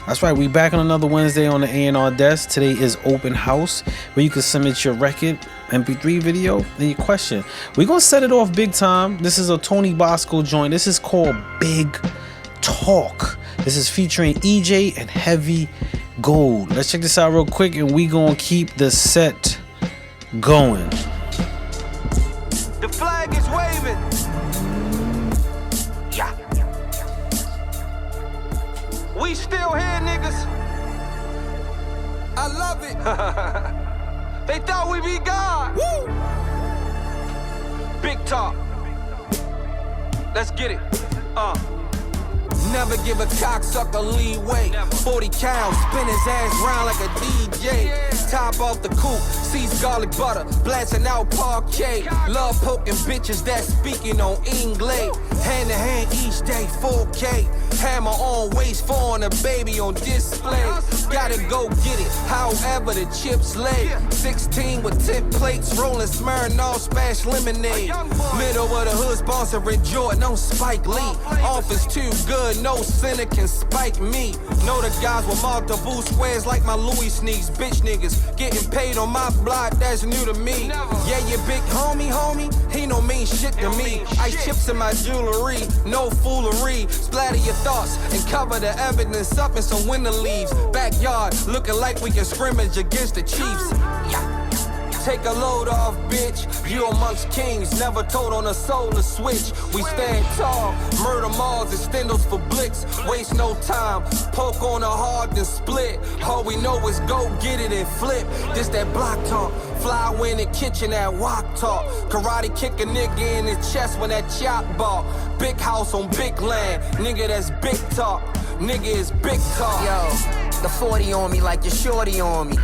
That's right, we back on another Wednesday on the A&R Desk. Today is open house, where you can submit your record, MP3 video, and your question. We're gonna set it off big time. This is a Tony Bosco joint. This is called Big Talk. This is featuring EJ and Heavy Gold. Let's check this out real quick, and we gonna keep the set going. The flag is waving. Yeah. We still here, niggas. I love it. They thought we be God. Woo! Big talk. Let's get it. Never give a cocksucker leeway. 40 cows, spin his ass round like a DJ. Top off the coupe, sees garlic butter, blasting out parquet. Love poking bitches that speaking on English. Hand to hand each day, 4K. Hammer on waist, foreign a baby on display. Gotta go get it, however the chips lay. 16 with 10 plates, rolling Smirnoff, Spash lemonade. Middle of the hood, sponsoring Jordan, no Spike Lee. Office too good, no sinner can spike me. Know the guys with multiple squares like my Louis sneaks. Bitch niggas getting paid on my block, that's new to me. Yeah, your big homie, he don't mean shit to me. Ice chips in my jewelry, no foolery. Splatter your thoughts and cover the evidence up in some winter leaves. Backyard looking like we can scrimmage against the Chiefs. Yeah. Take a load off, bitch. You amongst kings, never told on a soul to switch. We stand tall, murder malls, extendos for blicks. Waste no time, poke on a hard then split. All we know is go get it and flip. This that block talk, fly in the kitchen that wok talk. Karate kick a nigga in his chest when that chop ball. Big house on big land, nigga that's big talk. Nigga is big talk. Yo, the 40 on me like your shorty on me.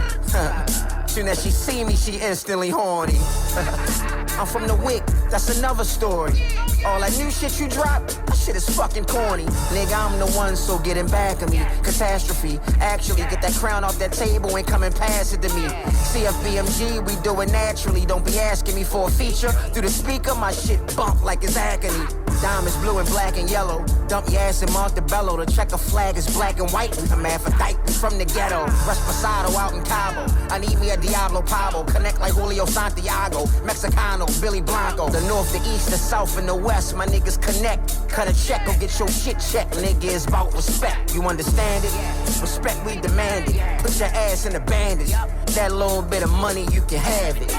Soon as she see me, she instantly horny. I'm from the wick, that's another story. All that new shit you drop, that shit is fucking corny. Nigga, I'm the one, so getting back at me. Catastrophe, actually get that crown off that table and come and pass it to me. CFBMG, we do it naturally. Don't be asking me for a feature. Through the speaker, my shit bump like it's agony. Diamonds blue and black and yellow. Dump your ass in Montebello. The checker flag is black and white. I'm Aphrodite from the ghetto. Resposado out in Cabo. I need me a Diablo Pablo. Connect like Julio Santiago. Mexicano, Billy Blanco. The north, the east, the south, and the west. My niggas connect. Cut a check, go get your shit checked. Nigga, it's about respect. You understand it? Respect, we demand it. Put your ass in the bandage. That little bit of money, you can have it.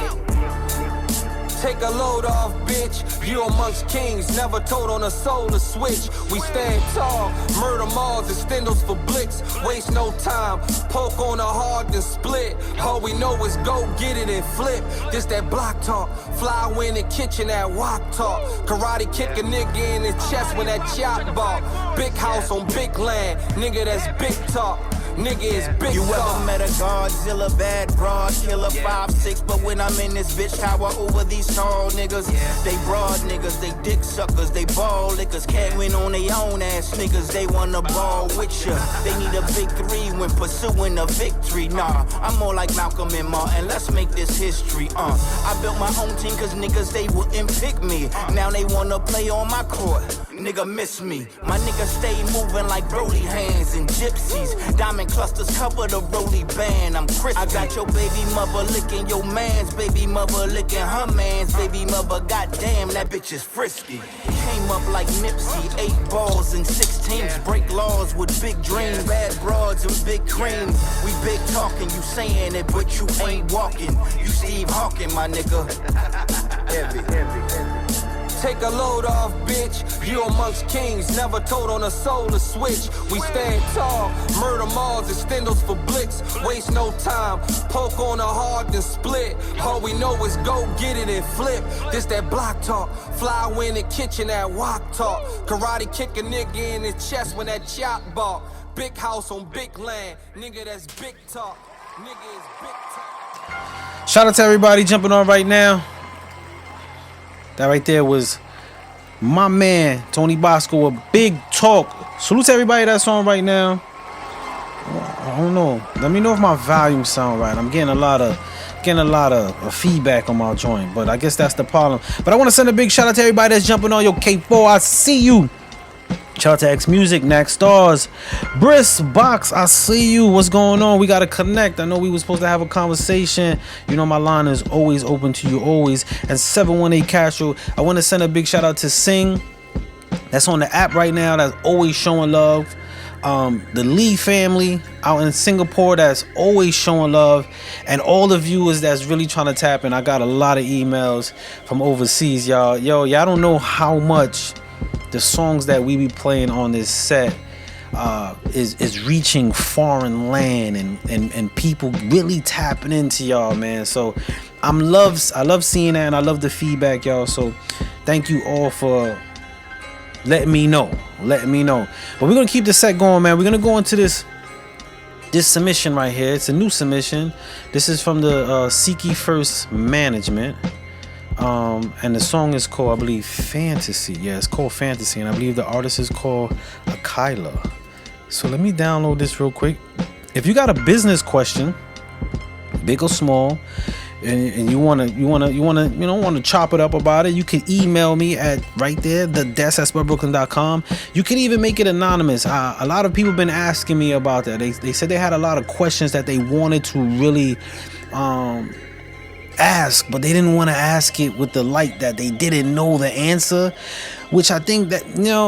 Take a load off, bitch. You amongst kings, never told on a soul to switch. We stand tall, murder malls, extendos for blicks. Waste no time, poke on a hard then split. All we know is go get it and flip. This that block talk, fly in the kitchen that wok talk. Karate kick a nigga in his chest when that chop ball. Big house on big land, nigga that's big talk. Nigga is big. You ever met a Godzilla, bad broad, killer 5'6", but when I'm in this bitch tower over these tall niggas, they broad niggas, they dick suckers, they ball lickers, can't win on their own ass niggas, they wanna ball with ya. They need a big three when pursuing a victory. Nah, I'm more like Malcolm and Martin, let's make this history. I built my own team cause niggas they wouldn't pick me. Now they wanna play on my court. Nigga miss me. My niggas stay moving like Brody hands and gypsies. Diamond clusters cover the Brody band. I'm Chris. I got your baby mother licking your man's baby mother licking her man's baby mother. Goddamn, that bitch is frisky. Came up like Nipsey, 8 balls and 16s. Break laws with big dreams, bad broads and big cream. We big talking, you saying it, but you ain't walking. You Steve Hawking, my nigga. Heavy. Take a load off, bitch. You amongst kings, never told on a soul to switch. We stand tall, murder malls, extendos for blicks. Waste no time, poke on a hard then split. All we know is go get it and flip. This that block talk, fly in the kitchen that wok talk. Karate kick a nigga in his chest when that chop ball. Big house on big land, nigga that's big talk. Nigga is big talk. Shout out to everybody jumping on right now. That right there was my man Tony Bosco with Big Talk. Salute to everybody that's on right now. I don't know. Let me know if my volume sound right. I'm getting a lot of feedback on my joint, but I guess that's the problem. But I want to send a big shout out to everybody that's jumping on. Yo, K4, I see you. Check Shout out to X Music, Next Stars, Briss Box. I see you. What's going on? We gotta connect. I know we were supposed to have a conversation. You know my line is always open to you, always. And 718 Castro. I want to send a big shout out to Sing. That's on the app right now. That's always showing love. The Lee family out in Singapore, that's always showing love, and all the viewers that's really trying to tap in. I got a lot of emails from overseas, y'all. Y'all don't know how much the songs that we be playing on this set is reaching foreign land, and people really tapping into y'all, man. So I love seeing that, and I love the feedback, y'all. So thank you all for letting me know. But we're gonna keep the set going, man. We're gonna go into this submission right here. It's a new submission. This is from the Siki First Management. And the song is called, I believe, Fantasy. Yeah, it's called Fantasy, and I believe the artist is called Akila. So let me download this real quick. If you got a business question, big or small, and you wanna chop it up about it, you can email me at right there, thedesk@spellbrooklyn.com. You can even make it anonymous. A lot of people been asking me about that. They said they had a lot of questions that they wanted to really ask, but they didn't want to ask it with the light that they didn't know the answer, which I think that,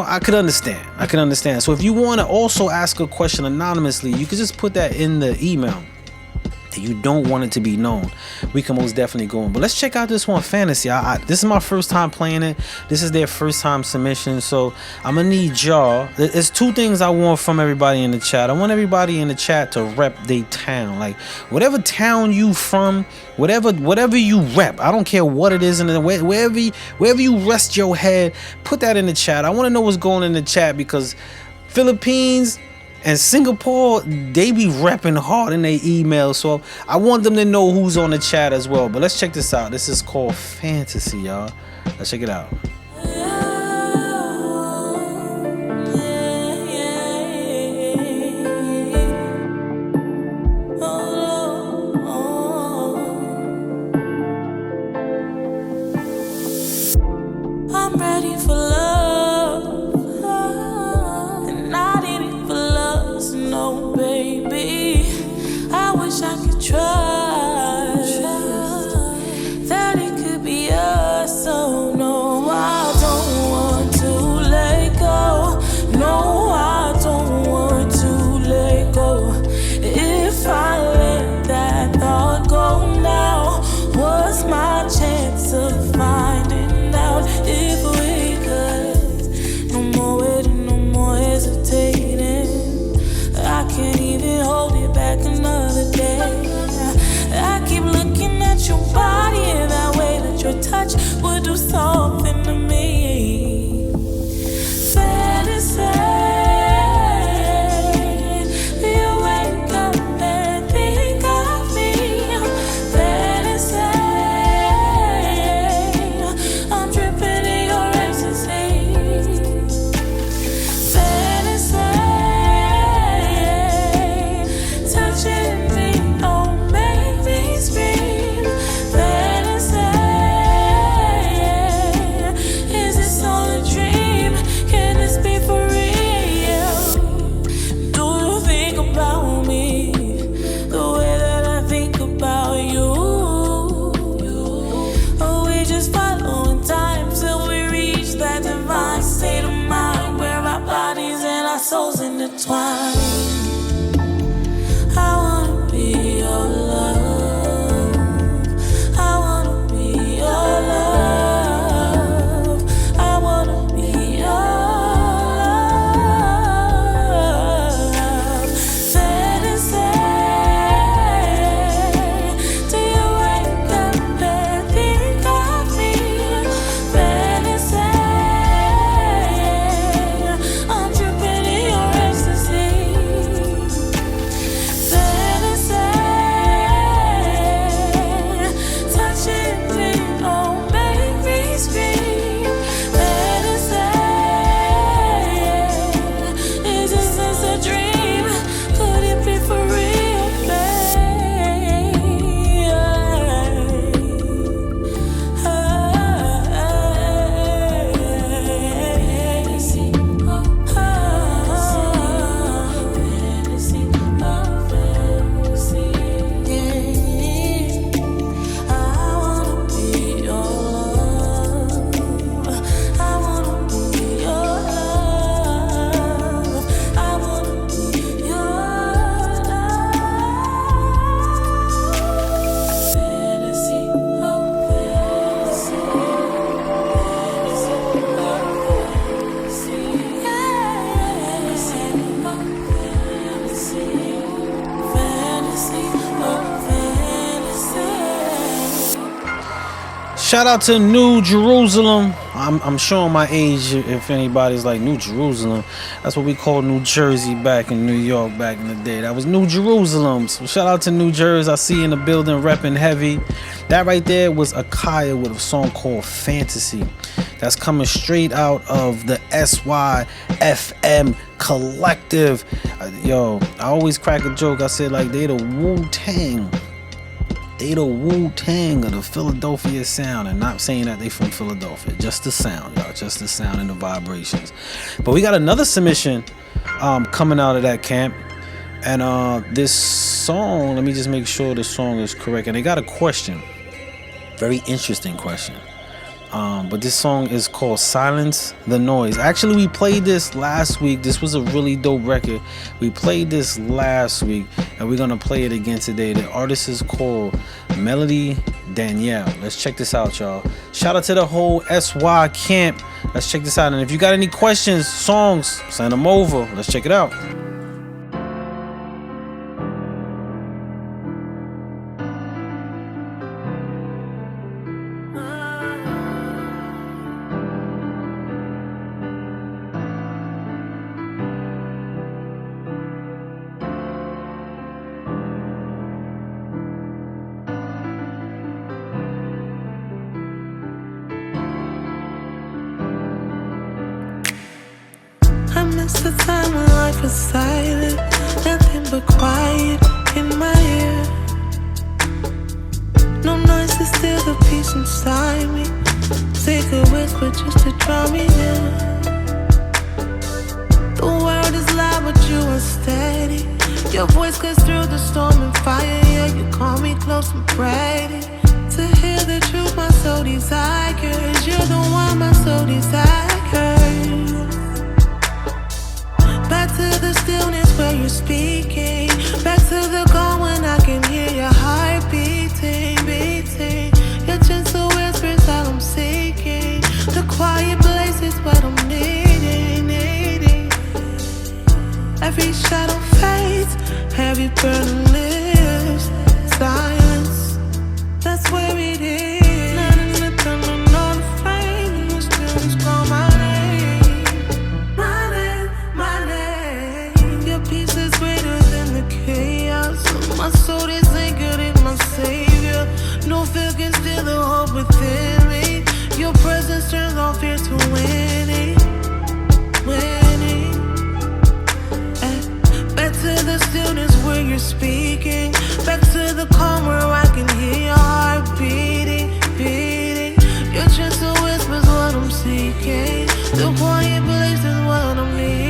I could understand. So if you want to also ask a question anonymously, you could just put that in the email. You don't want it to be known. We can most definitely go in. But let's check out this one, Fantasy. This is my first time playing it. This is their first time submission. So I'm gonna need y'all. There's two things I want from everybody in the chat. I want everybody in the chat to rep their town. Like whatever town you from, whatever you rep. I don't care what it is, and wherever you rest your head, put that in the chat. I want to know what's going in the chat, because Philippines and Singapore, they be repping hard in their emails, so I want them to know who's on the chat as well. But let's check this out. This is called Fantasy, y'all. Let's check it out. I'm ready for love, and not in it for love, no baby. I wish I could trust that it could be us. So no, I don't want to let go. No, I don't want to let go. If I let that thought go now, what's my chance of finding out if we could? No more waiting, no more hesitating. I can't even hold it back another day. I keep looking at your body in that way that your touch would do something to me. Fantasy, you wake up and think of me. Fantasy, I'm dripping in your ecstasy. Fantasy, touching me, don't make me scream. Fantasy, is this all a dream? Can this be for real? Do you think about me the way that I think about you? Or we just following time till we reach that divine state of mind where our bodies and our souls intertwine? I wanna be your love. I wanna be your love. I wanna be your love. Fantasy, do you wake up and think of me? Fantasy, I'm dripping in your ecstasy. Shout out to New Jerusalem. I'm showing my age if anybody's like New Jerusalem. That's what we called New Jersey back in New York back in the day. That was New Jerusalem. So shout out to New Jersey. I see you in the building repping heavy. That right there was Akaya with a song called Fantasy. That's coming straight out of the SYFM collective. Yo, I always crack a joke. I said like they the Wu-Tang. They the Wu-Tang of the Philadelphia sound, and not saying that they from Philadelphia. Just the sound, y'all. Just the sound and the vibrations. But we got another submission coming out of that camp. And this song, let me just make sure the song is correct. And they got a question. Very interesting question. But this song is called Silence the Noise. Actually, we played this last week. This was a really dope record. We played this last week, and we're gonna play it again today. The artist is called Melody Danielle. Let's check this out, y'all. Shout out to the whole SY camp. Let's check this out. And if you got any questions, songs, send them over. Let's check it out. The time when life was silent, nothing but quiet in my ear. No noise to steal the peace inside me. Take a whisper just to draw me in. The world is loud but you unsteady. Your voice cuts through the storm and fire. Yeah, you call me close and ready to hear the truth my soul desires. You're the one my soul desires. Back to the stillness where you're speaking. Back to the calm when I can hear your heart beating, beating. Your gentle whispers all I'm seeking. The quiet place is what I'm needing, needing. Every shadow fades, heavy burden lives. Silence, that's where it is. Nothing on the flame, and the stillness call my name. Peace is greater than the chaos of my soul is anchored in my savior. No fear can steal the hope within me. Your presence turns all fear to winning, winning. Back to the stillness where you're speaking. Back to the calm where I can hear your heart beating, beating. Your gentle whispers what I'm seeking. The quiet place is what I'm needing.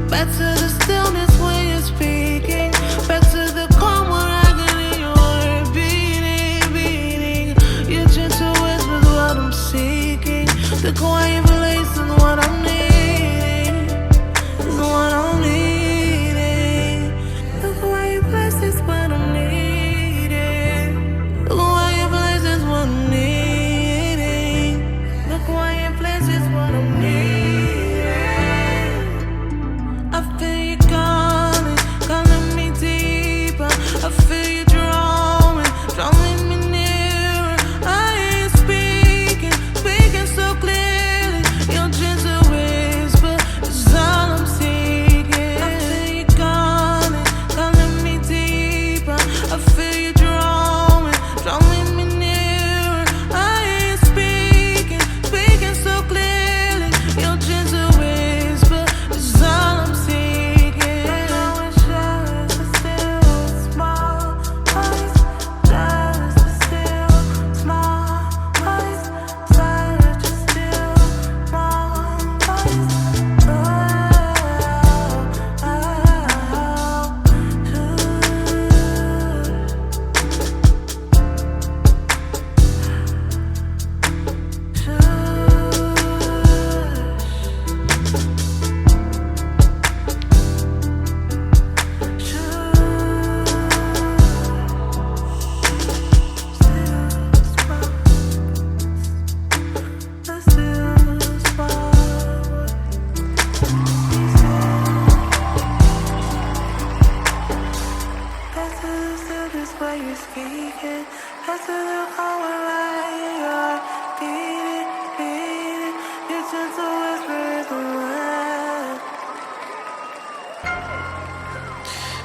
Back to the stillness when you're speaking. Back to the calm where I can hear your heart beating, beating. Your gentle whispers what I'm seeking. The quiet place is what I'm needing. Is what I'm needing. The quiet place is what I'm needing. The quiet place is what I'm needing. The quiet place is what I'm needing. I feel you calling, calling me deeper. I feel you drawing, drawing me nearer. I hear you speaking, speaking so clearly. Your gentle whisper is all I'm seeking. I feel you calling, calling me deeper. I feel you drawing, drawing me nearer. I hear you speaking, speaking so clearly. Your gentle whisper is all I'm seeking.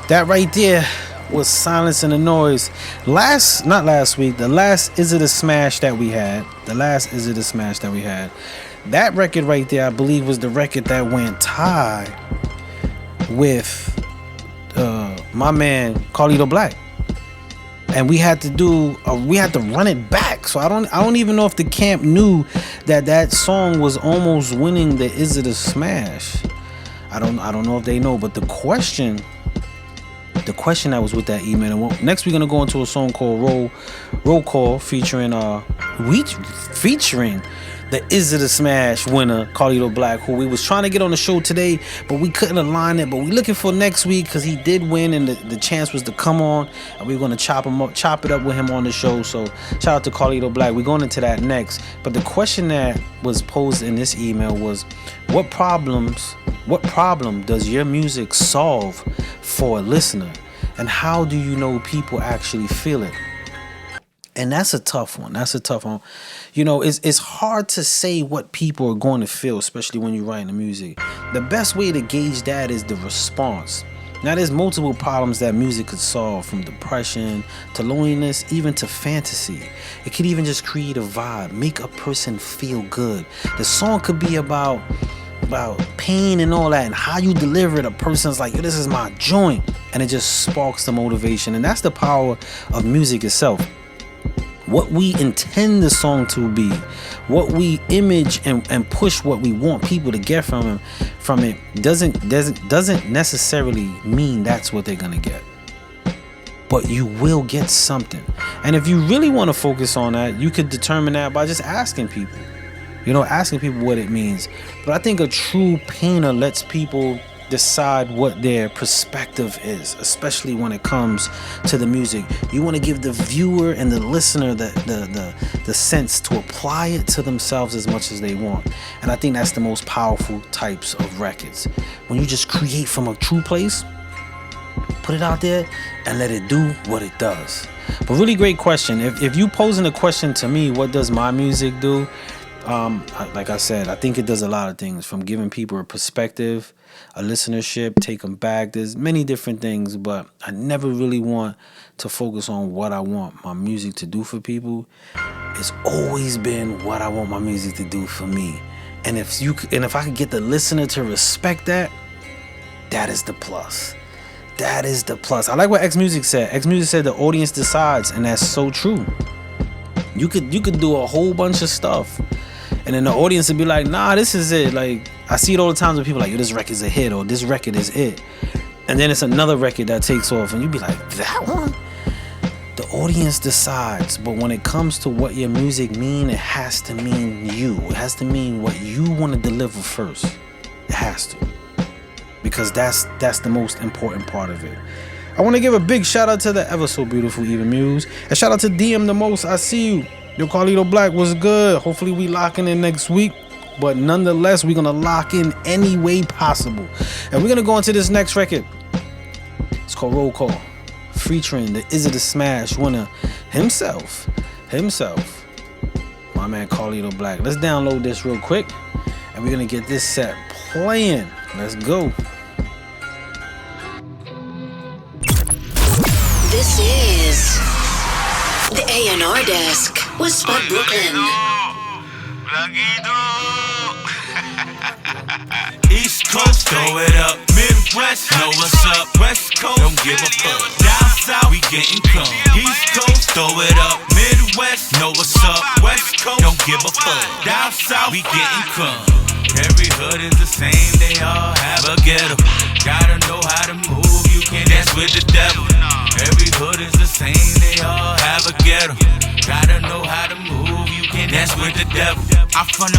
That right there was Silence and the Noise. Not last week, the last Is It a Smash that we had. That record right there, I believe, was the record that went tie with my man Carlito Black. And we had to run it back. So I don't even know if the camp knew that song was almost winning the Is It a Smash. I don't know if they know, but the question that was with that email. And next we're gonna go into a song called Roll Call featuring the Is It a Smash winner, Carlito Black, who we was trying to get on the show today, but we couldn't align it. But we looking for next week because he did win, and the chance was to come on, and we are gonna chop it up with him on the show. So shout out to Carlito Black. We're going into that next. But the question that was posed in this email was, what problem does your music solve for a listener, and how do you know people actually feel it? And that's a tough one. You know, it's hard to say what people are going to feel, especially when you're writing the music. The best way to gauge that is the response. Now, there's multiple problems that music could solve, from depression to loneliness, even to fantasy. It could even just create a vibe, make a person feel good. The song could be about pain and all that, and how you deliver it. A person's like, yo, this is my joint, and it just sparks the motivation. And that's the power of music itself. What we intend the song to be, what we image and push what we want people to get from it doesn't necessarily mean that's what they're gonna get. But you will get something. And if you really want to focus on that, you could determine that by just asking people. Asking people what it means. But I think a true painter lets people decide what their perspective is, especially when it comes to the music. You want to give the viewer and the listener the sense to apply it to themselves as much as they want. And I think that's the most powerful types of records. When you just create from a true place, put it out there and let it do what it does. But really great question. If you posing a question to me, what does my music do? Like I said, I think it does a lot of things, from giving people a perspective, a listenership, take them back. There's many different things, but I never really want to focus on what I want my music to do for people. It's always been what I want my music to do for me. And if I could get the listener to respect that, that is the plus. That is the plus. I like what X Music said. X Music said the audience decides, and that's so true. You could do a whole bunch of stuff, and then the audience would be like, nah, this is it. Like, I see it all the times when people are like, yo, this record's a hit, or this record is it. And then it's another record that takes off, and you'd be like, that one? The audience decides. But when it comes to what your music mean, it has to mean you. It has to mean what you want to deliver first. It has to. Because that's the most important part of it. I want to give a big shout out to the ever so beautiful Eva Muse. And shout out to DM the Most. I see you. Yo, Carlito Black was good. Hopefully we locking in next week. But nonetheless, we're going to lock in any way possible. And we're going to go into this next record. It's called Roll Call, featuring the Is It a Smash winner himself. My man Carlito Black. Let's download this real quick. And we're going to get this set playing. Let's go. This is the A&R Desk with Spud Brooklyn. East Coast, throw it up. Midwest, know what's up. West Coast, don't give a fuck. Down South, we getting come. East Coast, throw it up. Midwest, know what's up. West Coast, don't give a fuck. Down South, we getting come. Every hood is the same, they all have a ghetto. Gotta know how to move, you can't dance with the devil. Every hood is the same, they all have a ghetto. Gotta know how to move, you can't dance with the devil. I'm from the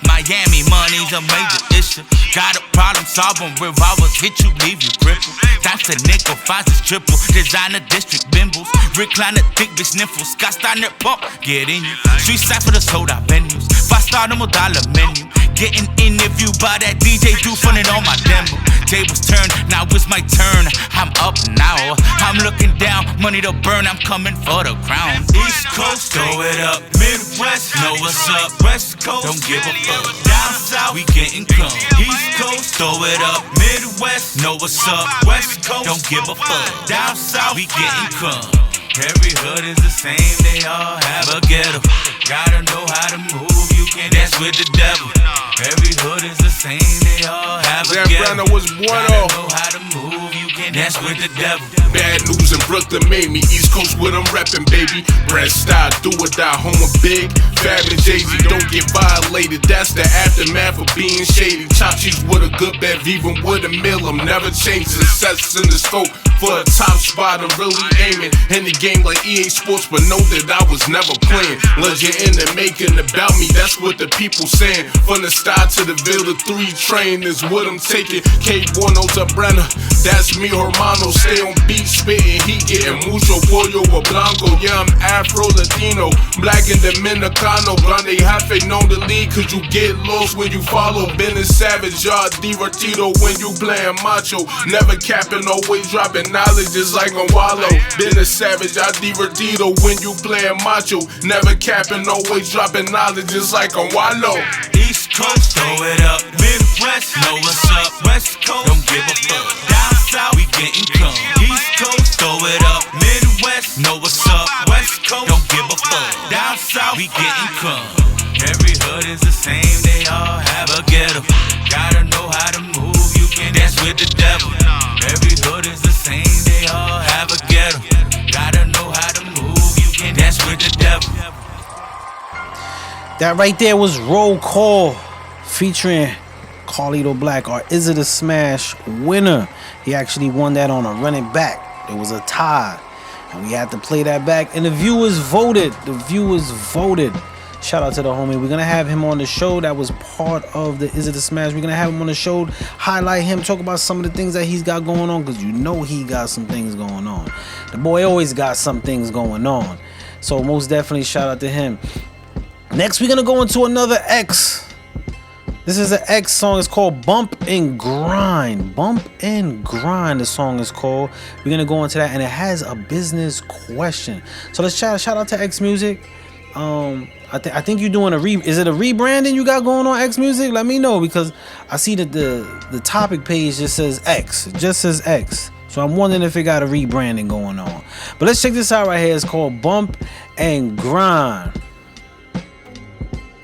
Miami, money's a major issue. Got a problem, solve them, revolvers hit you, leave you crippled. That's a nickel, fives is triple. Designer district bimbles, recliner, thick bitch sniffles. Got started pump, get in you. Street side for the sold out venues. $5 $1 menu. getting interviewed by that DJ dude frontin' on my demo. Tables turned, now it's my turn. I'm up now, I'm looking down, money to burn, I'm coming for the crown. East Coast, throw it up. Midwest, know what's up. West Coast, don't give a fuck. Down South, we getting come. East Coast, throw it up. Midwest, know what's up. West Coast, don't give a fuck. Down South, we getting come. Every hood is the same, they all have a ghetto. Gotta know how to move, you can dance with the devil. Every hood is the same, they all have a ghetto. Was born Gotta off. know how to move, you can dance with the devil. Bad news in Brooklyn made me East Coast what I'm reppin', baby. Brand style, do or die, home of big. Fab and Jay-Z, don't get violated. That's the aftermath of being shady. Chop cheese with a good bet, even with a mill. I'm never changing success in the scope. For a top spot, I'm really aiming. In the game like EA Sports, but know that I was never playing. Legend in the making about me, that's what the people saying. From the style to the Ville, the 3 train is what I'm taking. K-Buenos a Brenner, that's me, Hermano. Stay on beat, spitting, he getting mucho pollo or blanco. Yeah, I'm Afro-Latino, black and Dominicano. Grande Jefe known the lead, cause you get lost when you follow. Been a savage, y'all divertido when you playing macho. Never capping, always dropping knowledge just like a wallow. Been a savage, I divertido when you playing macho. Never capping, always dropping knowledge just like a wallow. East Coast, throw it up. Midwest, know what's up. West Coast, don't give a fuck. Down South, we getting come. East Coast, throw it up. Midwest, know what's up. West Coast, don't give a fuck. Down South, we getting come. Every hood is the same, they all have a ghetto. Gotta know how to move, you can dance with the devil. Every hood is the same, they all have a ghetto. Gotta know how to move, you can dance with the devil. That right there was Roll Call featuring Carlito Black, or Is It a Smash winner. He actually won that on a running back. It was a tie, and we had to play that back, and the viewers voted. Shout out to the homie. We're gonna have him on the show. That was part of the Is It a Smash. We're gonna have him on the show, highlight him, talk about some of the things that he's got going on, because you know he got some things going on. The boy always got some things going on. So most definitely shout out to him. Next, we're gonna go into another X. This is an X song. It's called Bump and Grind. Bump and Grind, the song is called. We're gonna go into that, and it has a business question. So let's shout out to X Music. I think you're doing is it a rebranding you got going on, X Music? Let me know, because I see that the topic page just says X. It just says X. So I'm wondering if it got a rebranding going on. But let's check this out right here. It's called Bump and Grind.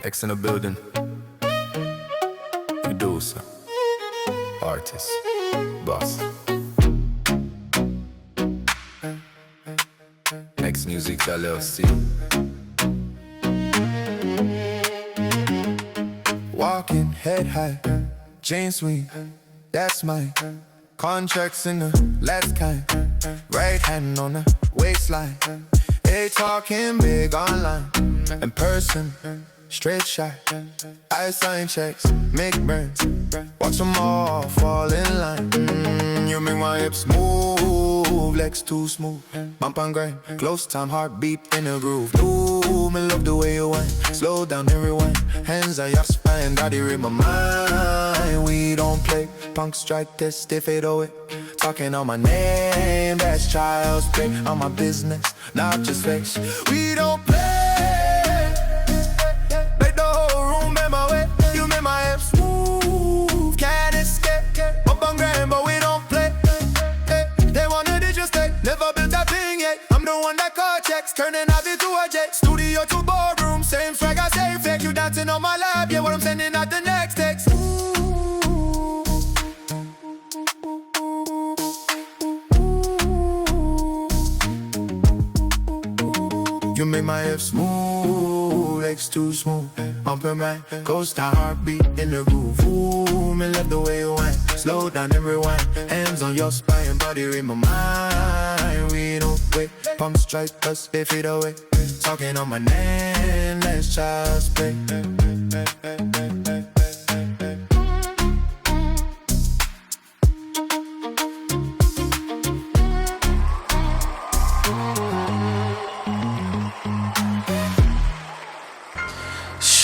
X in the building. Producer. Artist. Boss. X Music LLC. Walking head high, chain swing, that's mine. Contracts in the left kind, right hand on the waistline. They talking big online, in person, straight shot. I sign checks, make burns, watch them all fall in line. You make my hips move, legs too smooth. Bump and grind, close time, heartbeat in a groove. Ooh, me love the way you whine, slow down and rewind. Hands on your spine, body in my mind. We don't play, punk strike this, they fade away. Talking on my name, that's child's play. On my business, not just face. We don't play, make the whole room in my way. You make my hips move, can't escape. Up on grind, but we don't play. They wanna disrespect, never built that thing yet. I'm the one that call checks, turning out into a jet. Studio to ballroom, same swag, I say fake. You dancing on my lap, yeah, what I'm sending out the next text. You make my hips move, legs too smooth. Bump and grind, ghost down, heartbeat in the groove. Ooh, me love the way you whine, slow down and rewind. Hands on your spine, body in my mind. We don't wait, pump strike us, they fade away. Talking on my name, let's just play.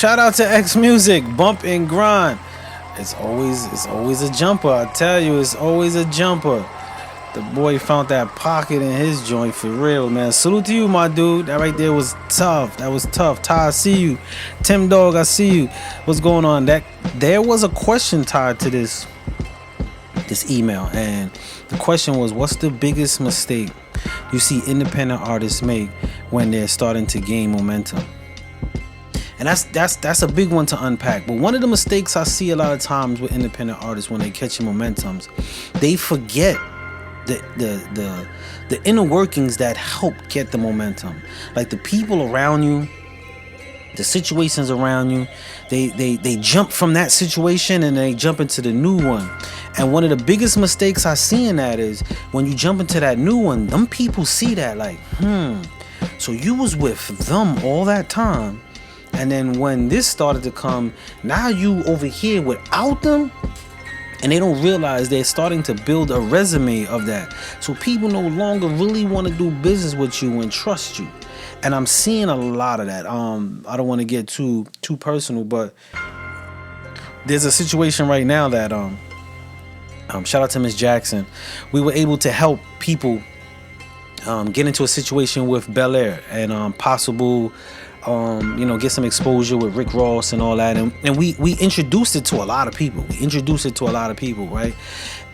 Shout out to X Music, Bump and Grind. It's always a jumper. I tell you, it's always a jumper. The boy found that pocket in his joint for real, man. Salute to you, my dude. That right there was tough. That was tough. Ty, I see you. Tim Dog, I see you. What's going on? There was a question tied to this email, and the question was, what's the biggest mistake you see independent artists make when they're starting to gain momentum? And that's a big one to unpack. But one of the mistakes I see a lot of times with independent artists when they catching momentums, they forget the inner workings that help get the momentum. Like the people around you, the situations around you, they jump from that situation and they jump into the new one. And one of the biggest mistakes I see in that is when you jump into that new one, them people see that like, so you was with them all that time, and then when this started to come, now you over here without them, and they don't realize they're starting to build a resume of that. So people no longer really want to do business with you and trust you. And I'm seeing a lot of that. I don't want to get too personal, but there's a situation right now that shout out to Miss Jackson. We were able to help people get into a situation with Bel Air and possible get some exposure with Rick Ross and all that, and we introduced it to a lot of people. Right?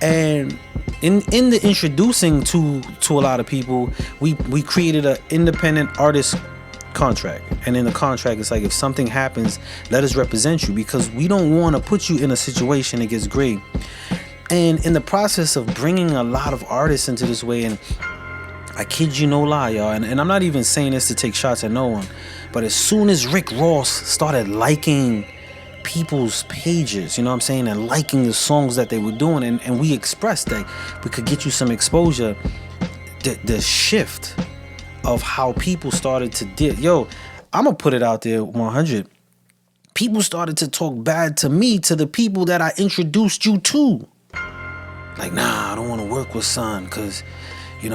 And in the introducing to a lot of people, we created an independent artist contract. And in the contract, it's like, if something happens, let us represent you, because we don't want to put you in a situation that gets great. And in the process of bringing a lot of artists into this way, and I kid you no lie, y'all, and I'm not even saying this to take shots at no one, but as soon as Rick Ross started liking people's pages, you know what I'm saying, and liking the songs that they were doing, and we expressed that we could get you some exposure, the shift of how people started to I'm gonna put it out there 100. People started to talk bad to me, to the people that I introduced you to. Like, nah, I don't want to work with son, because he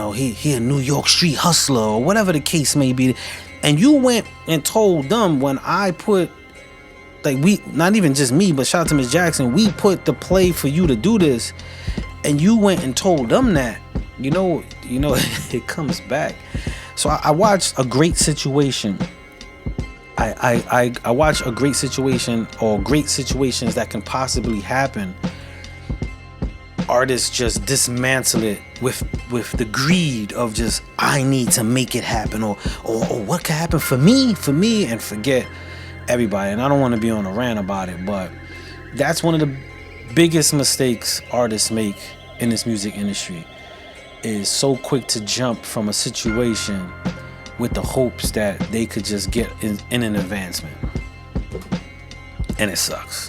a New York street hustler, or whatever the case may be. And you went and told them, when I put, like, we, not even just me, but shout out to Miss Jackson, we put the play for you to do this, and you went and told them that, it comes back. So I watched a great situation. I watch a great situation, or great situations that can possibly happen. Artists just dismantle it with the greed of just, I need to make it happen, or what could happen for me, and forget everybody. And I don't want to be on a rant about it, but that's one of the biggest mistakes artists make in this music industry, is so quick to jump from a situation with the hopes that they could just get in an advancement. And it sucks.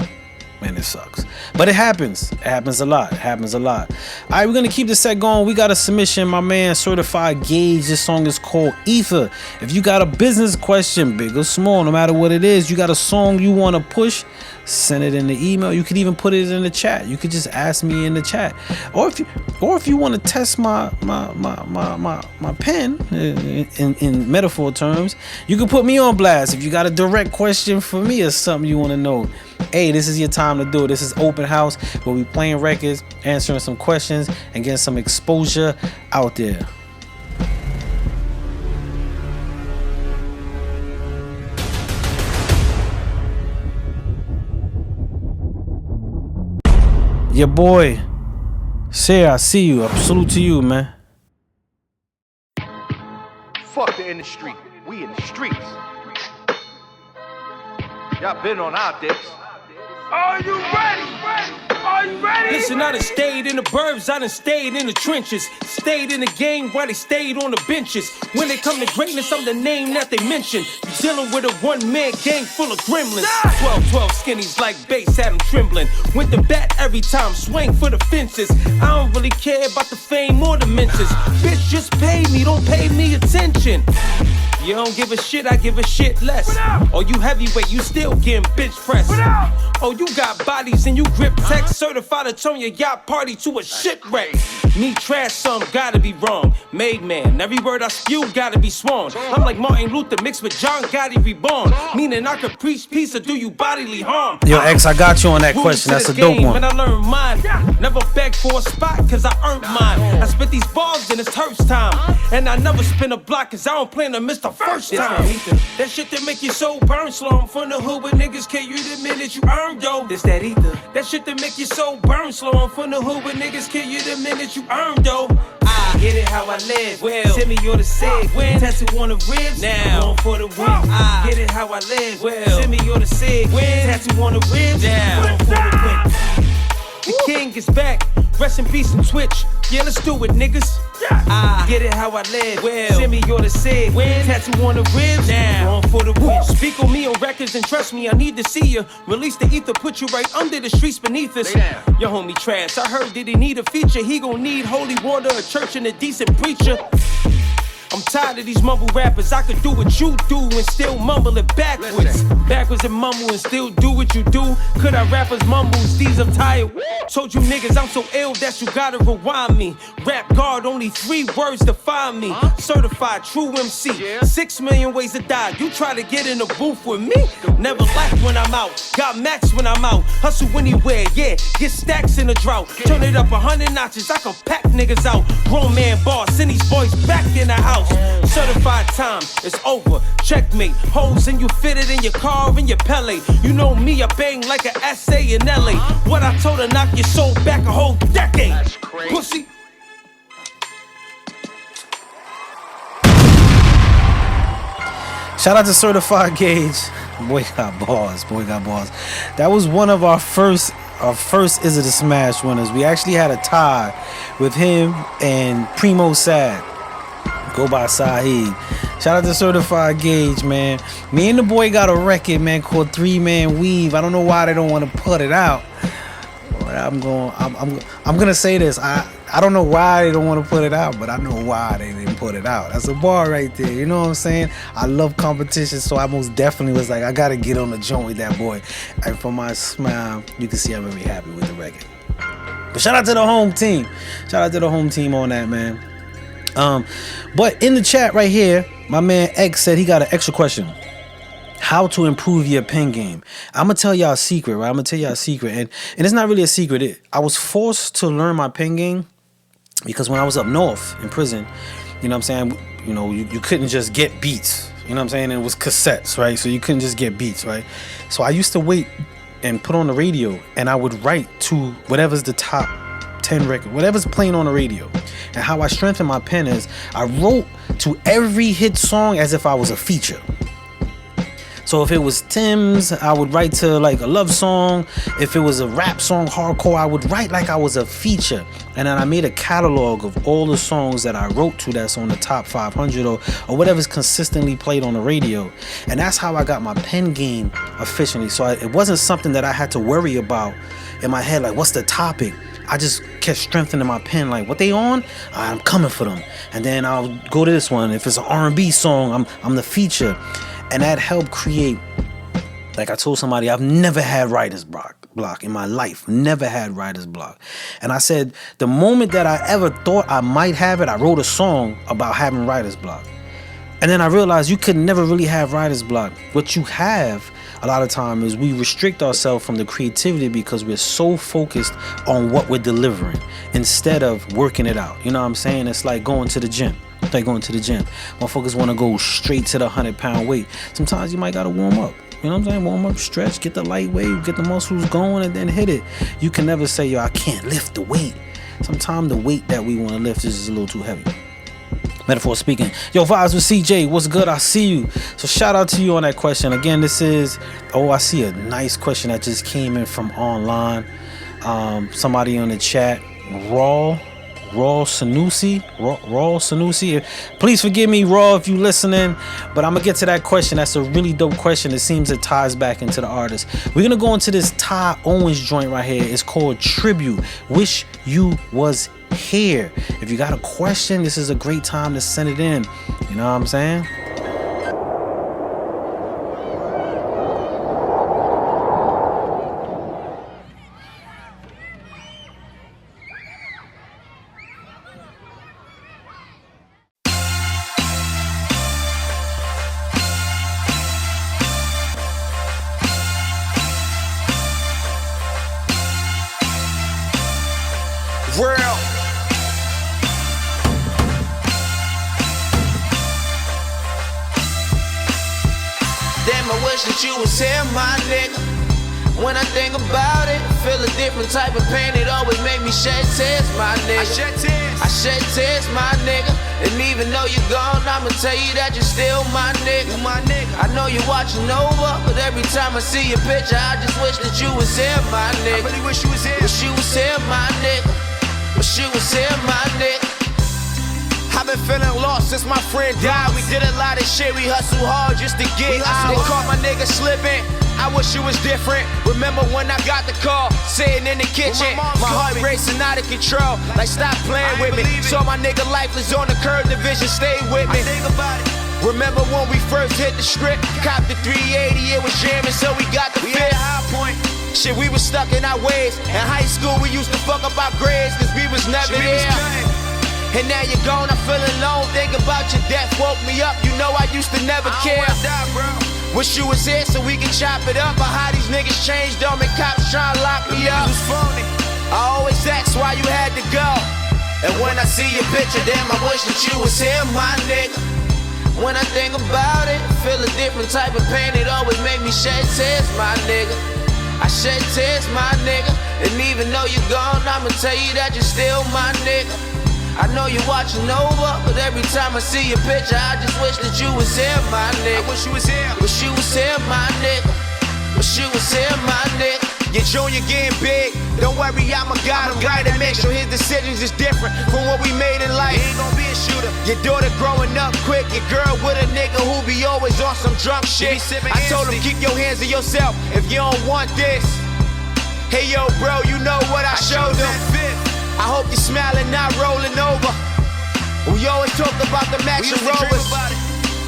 Man, it sucks. But it happens. It happens a lot. All right, we're going to keep this set going. We got a submission, my man, Certified Gauge. This song is called Ether. If you got a business question, big or small, no matter what it is, you got a song you want to push, send it in the email. You could even put it in the chat. You could just ask me in the chat. Or if you want to test my pen in metaphor terms, you can put me on blast. If you got a direct question for me or something you want to know, hey, this is your time to do it. This is open house, where we playing records, answering some questions, and getting some exposure out there. Your boy, Sarah, I see you. Salute to you, man. Fuck the industry. We in the streets. Y'all been on our dicks. Are you ready? Are you ready? Listen, I done stayed in the burbs, I done stayed in the trenches. Stayed in the game while they stayed on the benches. When they come to greatness, I'm the name that they mention. You dealing with a one-man gang full of gremlins. 12 skinnies like bass had them trembling. With the bat every time, swing for the fences. I don't really care about the fame or the mentions. Bitch, just pay me, don't pay me attention. You don't give a shit, I give a shit less. Oh, you heavyweight, you still getting bitch pressed. Oh, you got bodies and you grip text, certified to turn your yacht party to a shipwreck. Me trash some, gotta be wrong. Made man, every word I spew gotta be sworn. I'm like Martin Luther mixed with John Gotti reborn. Meaning I could preach peace or do you bodily harm. Yo, X, I got you on that question. That's a dope one. When I learned mine, never beg for a spot cause I earned mine. I spit these bars and it's Turf's time. And I never spin a block cause I don't plan to miss the first time. That shit that make your soul burn slow. I'm from the hood where niggas kill you the minute you earn dough. This that ether. That shit that make your soul burn slow. I'm from the hood where niggas kill you the minute you earn dough. I get it how I live. Well, send me your the sig. When tattoo on the ribs. Now, going for the win. I get it how I live. Well, send me your the sig. When tattoo on the ribs. Now, going for the win. The king is back. Rest in peace and Twitch. Yeah, let's do it, niggas. I get it how I live. Well, send me your the sig. When tattoo on the ribs. Now, going for the win. Speak on me on records and trust me, I need to see you. Release the ether, put you right under the streets beneath us. Your homie trash. I heard that he need a feature. He gon' need holy water, a church, and a decent preacher. I'm tired of these mumble rappers. I could do what you do and still mumble it backwards. Backwards and mumble and still do what you do. Could our rappers mumble? These I'm tired. Told you niggas I'm so ill that you gotta rewind me. Rap God, only 3 words define me. Certified true MC. 6 million ways to die. You try to get in the booth with me? Never laugh when I'm out. Got max when I'm out. Hustle anywhere, yeah. Get stacks in a drought. Turn it up 100 notches. I can pack niggas out. Grown man boss. Send these boys back in the house. Certified time, it's over. Checkmate. Holes in you fitted in your car and your Pele. You know me, I bang like an essay in LA. What I told her, knock your soul back a whole decade. That's crazy. Pussy. Shout out to Certified Gauge. Boy got balls. Boy got balls. That was one of our first Is It a Smash winners. We actually had a tie with him and Primo Sad. Go by Saheed. Shout out to Certified Gauge, man. Me and the boy got a record, man, called 3-Man Weave. I don't know why they don't want to put it out. But I'm gonna say this. I don't know why they don't want to put it out, but I know why they didn't put it out. That's a bar right there. You know what I'm saying? I love competition, so I most definitely was like, I gotta get on the joint with that boy. And from my smile, you can see I'm very happy with the record. But shout out to the home team. Shout out to the home team on that, man. But in the chat right here, my man X said he got an extra question. How to improve your pen game. I'm gonna tell y'all a secret, right? And it's not really a secret. I was forced to learn my pen game because when I was up north in prison, you know what I'm saying? You know, you couldn't just get beats. You know what I'm saying? And it was cassettes, right? So you couldn't just get beats, right? So I used to wait and put on the radio and I would write to whatever's the top 10 record, whatever's playing on the radio. And how I strengthened my pen is I wrote to every hit song as if I was a feature. So if it was Tim's, I would write to like a love song. If it was a rap song, hardcore, I would write like I was a feature. And then I made a catalog of all the songs that I wrote to that's on the top 500 or whatever's consistently played on the radio. And that's how I got my pen game efficiently. So it wasn't something that I had to worry about in my head, like what's the topic? I just kept strengthening my pen, like what they on, I'm coming for them. And then I'll go to this one. If it's an R&B song, I'm the feature. And that helped create, like I told somebody, I've never had writer's block in my life. Never had writer's block. And I said, the moment that I ever thought I might have it, I wrote a song about having writer's block. And then I realized you could never really have writer's block. What you have a lot of time is we restrict ourselves from the creativity because we're so focused on what we're delivering instead of working it out. You know what I'm saying? It's like going to the gym. Motherfuckers want to go straight to the 100-pound weight. Sometimes you might got to warm up. You know what I'm saying? Warm up, stretch, get the light weight, get the muscles going, and then hit it. You can never say, yo, I can't lift the weight. Sometimes the weight that we want to lift is just a little too heavy. Metaphor speaking. Yo, Vibes with CJ, what's good? I see you. So shout out to you on that question. Again, this is, I see a nice question that just came in from online. Somebody on the chat, Raw Sanusi. Please forgive me, Raw, if you listening, but I'm gonna get to that question. That's a really dope question. It seems it ties back into the artist. We're gonna go into this Ty Owens joint right here. It's called Tribute. Wish You Was Here. If you got a question, this is a great time to send it in. You know what I'm saying? that you was here, my nigga. When I think about it, feel a different type of pain. It always make me shed tears, my nigga. I shed tears, my nigga. And even though you're gone, I'ma tell you that you're still my nigga. I know you're watching over, but every time I see your picture, I just wish that you was here, my nigga. I really wish you was here. Wish you was here, my nigga. Wish you was here, my nigga. I've been feeling lost since my friend died. We did a lot of shit, we hustle hard just to get out. They caught my nigga slipping. I wish it was different. Remember when I got the call, sitting in the kitchen, my heart racing out of control. Like stop playing with me. Saw my nigga lifeless on the curb, the vision stayed with me. Remember when we first hit the strip, copped the 380, it was jamming, so we got the fit. Shit, we was stuck in our ways. In high school, we used to fuck up our grades, cause we was never there. And now you're gone, I'm feeling alone. Think about your death, woke me up. You know I used to never care. Wish you was here so we can chop it up. But how these niggas changed on me, cops trying to lock me up. I always ask why you had to go. And when I see your picture, damn, I wish that you was here, my nigga. When I think about it, feel a different type of pain. It always make me shed tears, my nigga. I shed tears, my nigga. And even though you're gone, I'ma tell you that you're still my nigga. I know you're watching over, but every time I see your picture, I just wish that you was here, my nigga. I wish you was here. Wish you was here, my nigga. Wish you was here, my nigga. Your junior getting big, don't worry, I'ma guide him right and make sure his decisions is different from what we made in life. He ain't gonna be a shooter. Your daughter growing up quick, your girl with a nigga who be always on some drunk shit. I told him keep your hands to yourself if you don't want this. Hey yo, bro, you know what I showed them. I hope you're smiling, not rolling over. We always talked about the Max and Rovers.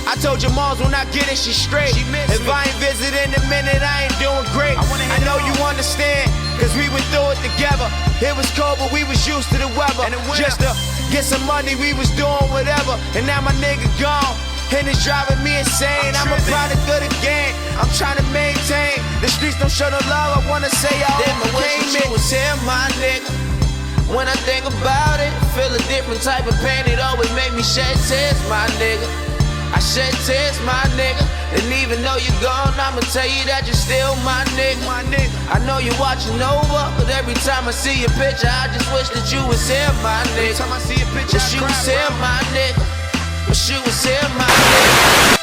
I told your moms when I get it, she's straight. If I ain't visit in a minute, I ain't doing great. I know you understand, cause we went through it together. It was cold, but we was used to the weather. Just to get some money, we was doing whatever. And now my nigga gone, and it's driving me insane. I'm a product of the game, I'm trying to maintain. The streets don't show no love, I wanna say I overcame it. Was here, my nigga. When I think about it, feel a different type of pain. It always make me shed tears, my nigga. I shed tears, my nigga. And even though you're gone, I'ma tell you that you're still my nigga. I know you're watching over, but every time I see your picture, I just wish that you was here, my nigga. Every time I see your picture, wish you was here, my nigga. Wish you was here, my nigga.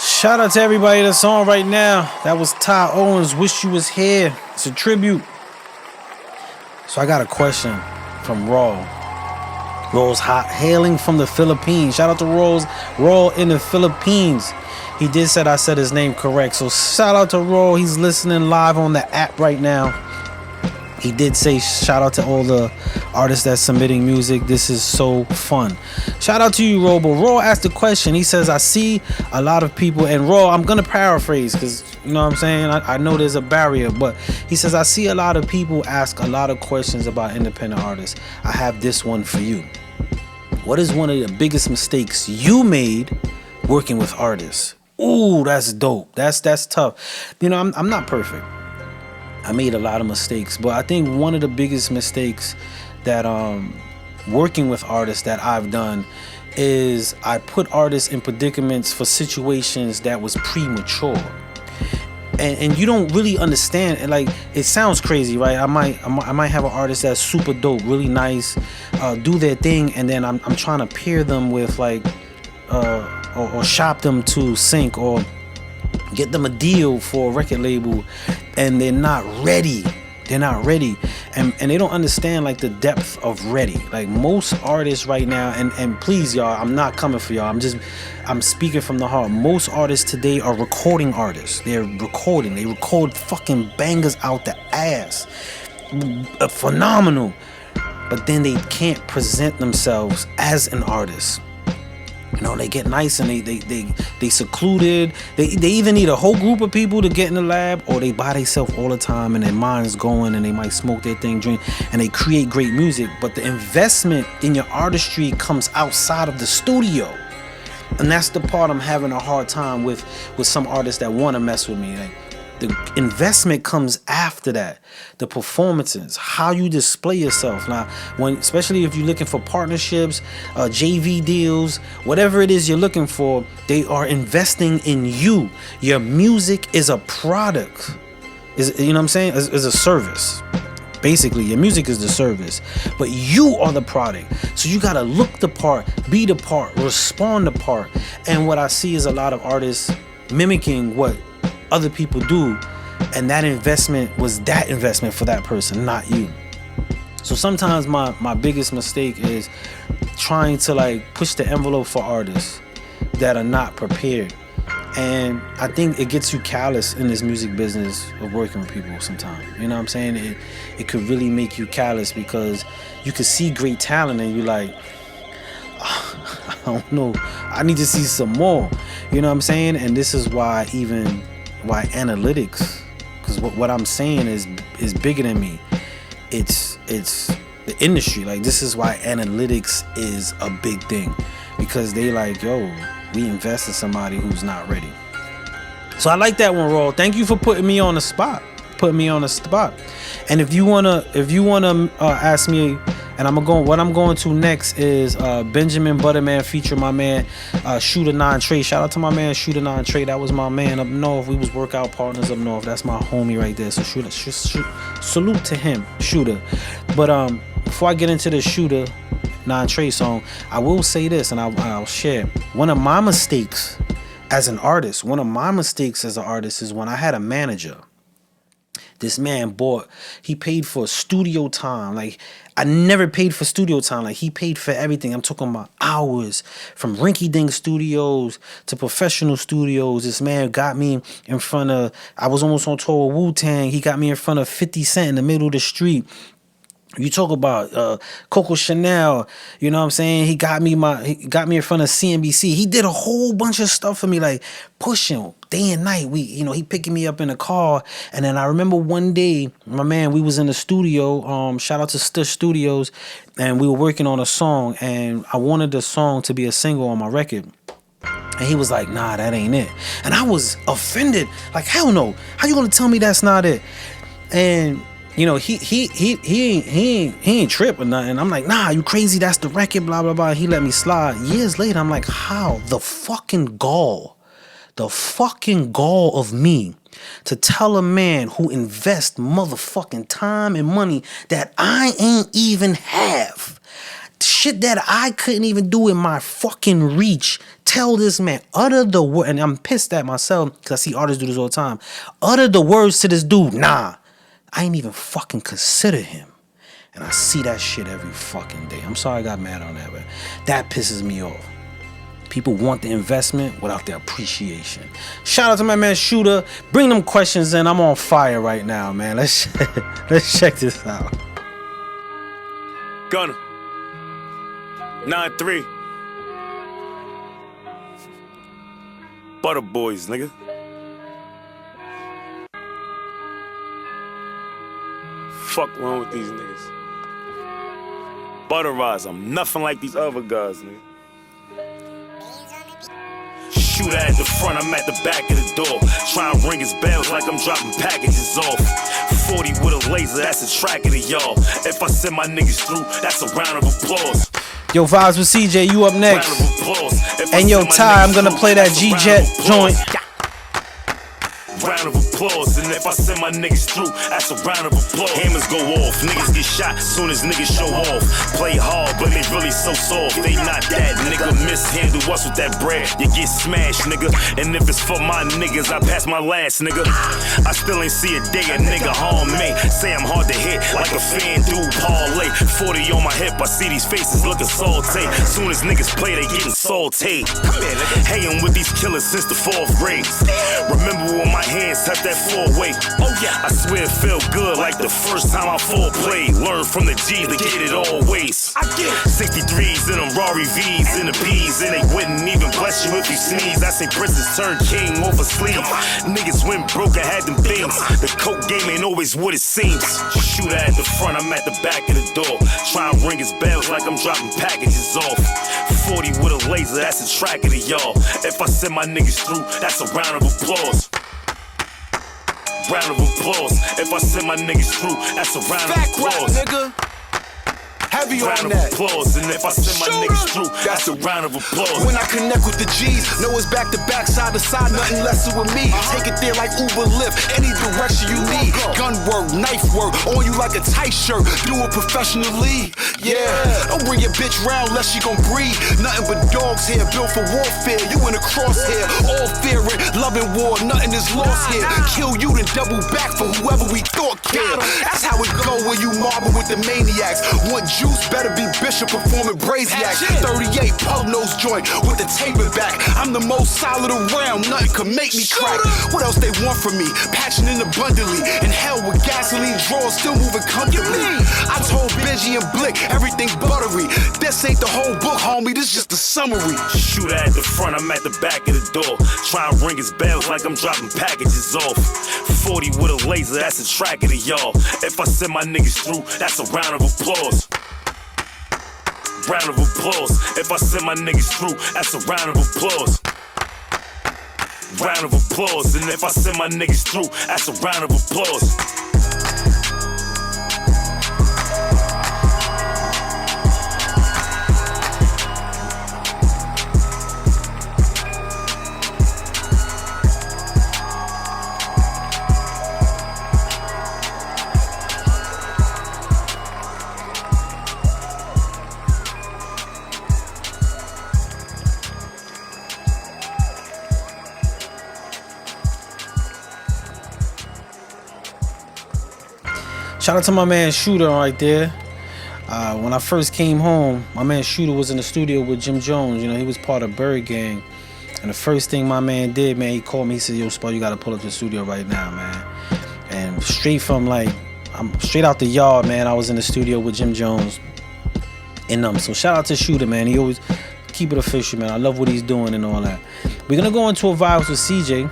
Shout out to everybody that's on right now. That was Ty Owens, Wish You Was Here. It's a tribute. So I got a question from Raw. Raw's hot, hailing from the Philippines. Shout out to Raw in the Philippines. He did say I said his name correct. So shout out to Raw. He's listening live on the app right now. He did say shout out to all the artists that's submitting music. This is so fun. Shout out to you, Raw. But Raw asked a question. He says, I see a lot of people, and Raw, I'm going to paraphrase because, you know what I'm saying? I know there's a barrier, but he says, I see a lot of people ask a lot of questions about independent artists. I have this one for you. What is one of the biggest mistakes you made working with artists? Ooh, that's dope. That's tough. You know, I'm not perfect. I made a lot of mistakes, but I think one of the biggest mistakes that working with artists that I've done is I put artists in predicaments for situations that was premature. And you don't really understand. And like, it sounds crazy, right? I might have an artist that's super dope, really nice, do their thing, and then I'm trying to pair them with like or shop them to sync or get them a deal for a record label, and they're not ready. And they don't understand like the depth of ready. Like most artists right now, and please y'all, I'm not coming for y'all, I'm speaking from the heart. Most artists today are recording artists. They record fucking bangers out the ass, phenomenal, but then they can't present themselves as an artist. You know, they get nice and they secluded. They either need a whole group of people to get in the lab, or they by themselves all the time and their mind's going and they might smoke their thing, drink, and they create great music. But the investment in your artistry comes outside of the studio. And that's the part I'm having a hard time with some artists that want to mess with me. Like, the investment comes after that. The performances, how you display yourself. Now, especially if you're looking for partnerships, JV deals, whatever it is you're looking for, they are investing in you. Your music is a product. You know what I'm saying? Is a service. Basically, your music is the service, but you are the product. So you gotta look the part, be the part, respond the part. And what I see is a lot of artists mimicking what other people do, and that investment was that investment for that person, not you. So sometimes my biggest mistake is trying to like push the envelope for artists that are not prepared. And I think it gets you callous in this music business of working with people sometimes. You know what I'm saying? It could really make you callous because you could see great talent and you're like, oh, I don't know, I need to see some more. You know what I'm saying? And this is why analytics, because what I'm saying is bigger than me. It's the industry. Like, this is why analytics is a big thing, because they like, yo, we invest in somebody who's not ready. So I like that one, Raw. Thank you for putting me on the spot. And if you wanna ask me, and what I'm going to next is Benjamin Butterman featuring my man Shooter 9 Trey. Shout out to my man Shooter 9 Trey. That was my man up north. We was workout partners up north. That's my homie right there. So salute to him, Shooter. But before I get into the Shooter 9 Trey song, I will say this, and I'll share. One of my mistakes as an artist, is when I had a manager. This man he paid for studio time. Like, I never paid for studio time. Like, he paid for everything. I'm talking about hours, from rinky-dink studios to professional studios. This man got me in front of, I was almost on tour with Wu-Tang. He got me in front of 50 Cent in the middle of the street. You talk about Coco Chanel, you know what I'm saying? He got me in front of CNBC. He did a whole bunch of stuff for me, like pushing day and night. He picking me up in the car. And then I remember one day, my man, we was in the studio, shout out to Stush Studios, and we were working on a song, and I wanted the song to be a single on my record. And he was like, nah, that ain't it. And I was offended, like, hell no. How you gonna tell me that's not it? And he ain't trip or nothing. I'm like, nah, you crazy? That's the record, blah, blah, blah. He let me slide. Years later, I'm like, how? The fucking gall of me to tell a man who invests motherfucking time and money that I ain't even have. Shit that I couldn't even do in my fucking reach. Tell this man, utter the word, and I'm pissed at myself because I see artists do this all the time. Utter the words to this dude, nah. I ain't even fucking consider him. And I see that shit every fucking day. I'm sorry I got mad on that, but that pisses me off. People want the investment without the appreciation. Shout out to my man Shooter. Bring them questions in. I'm on fire right now, man. Let's check this out. Gunner 9-3 Butter Boys, nigga. Fuck wrong with these niggas. Butterize, I'm nothing like these other guys, nigga. Shooter at the front, I'm at the back of the door. Trying to ring his bells like I'm dropping packages off. 40 with a laser, that's a tracker to y'all. If I send my niggas through, that's a round of applause. Yo, Vibes with CJ, you up next. And yo, Ty, I'm gonna play that G-Jet joint. Round of applause, and if I send my niggas through, that's a round of applause. Hammers go off, niggas get shot soon as niggas show off. Play hard, but they really so soft. They not that, nigga. Mishandle us with that bread, you get smashed, nigga. And if it's for my niggas, I pass my last, nigga. I still ain't see a day a nigga harm me. Say I'm hard to hit, like a fan do parlay. 40 on my hip, I see these faces looking salty. Soon as niggas play, they getting salty. Hating with these killers since the 4th grade. Remember when my hands touch that 4-way. Oh yeah, I swear it felt good like the first time I foreplay. Learn from the G to get it always. I get 63s in them Rari V's in the B's, and they wouldn't even bless you if you sneeze. I say princess turned king off a sleeve. Niggas went broke, I had them things. The coke game ain't always what it seems. Shooter at the front, I'm at the back of the door. Trying to ring his bells like I'm dropping packages off. 40 with a laser, that's a tracker to y'all. If I send my niggas through, that's a round of applause. Round of applause. If I send my niggas through, that's a round of applause. Nigga. Heavy round on of that. applause. And if I send my niggas through, that's a round of applause. When I connect with the G's, know it's back to back, side to side, nothing lesser with me. Take it there like Uber Lyft, any direction you need. Gun work, knife work, on you like a tight shirt. Do it professionally, yeah. Don't bring your bitch round unless she gon' breathe. Nothing but dogs here, built for warfare. You in a crosshair, all fearing, loving war, nothing is lost here. Kill you, then double back for whoever we thought cared. That's how it go when you marble with the maniacs. One juice better be Bishop performing braziacs. 38 pub nose joint with the taper back. I'm the most solid around, nothing can make me crack. What else they want from me? Patching in abundantly. In hell with gasoline drawers, still moving comfortably. I told Benji and Blick, everything buttery. This ain't the whole book, homie, this just the summary. Shooter at the front, I'm at the back of the door. Try and ring his bells like I'm dropping packages off. 40 with a laser, that's a tracker to y'all. If I send my niggas through, that's a round of applause. Round of applause. If I send my niggas through, that's a round of applause. Round of applause. And if I send my niggas through, that's a round of applause. Shout out to my man Shooter right there. When I first came home, my man Shooter was in the studio with Jim Jones. You know, he was part of Bird Gang. And the first thing my man did, man, he called me. He said, yo, Spud, you got to pull up to the studio right now, man. And straight from, like, I'm straight out the yard, man. I was in the studio with Jim Jones. And so shout out to Shooter, man. He always keep it official, man. I love what he's doing and all that. We're going to go into a vibes with CJ.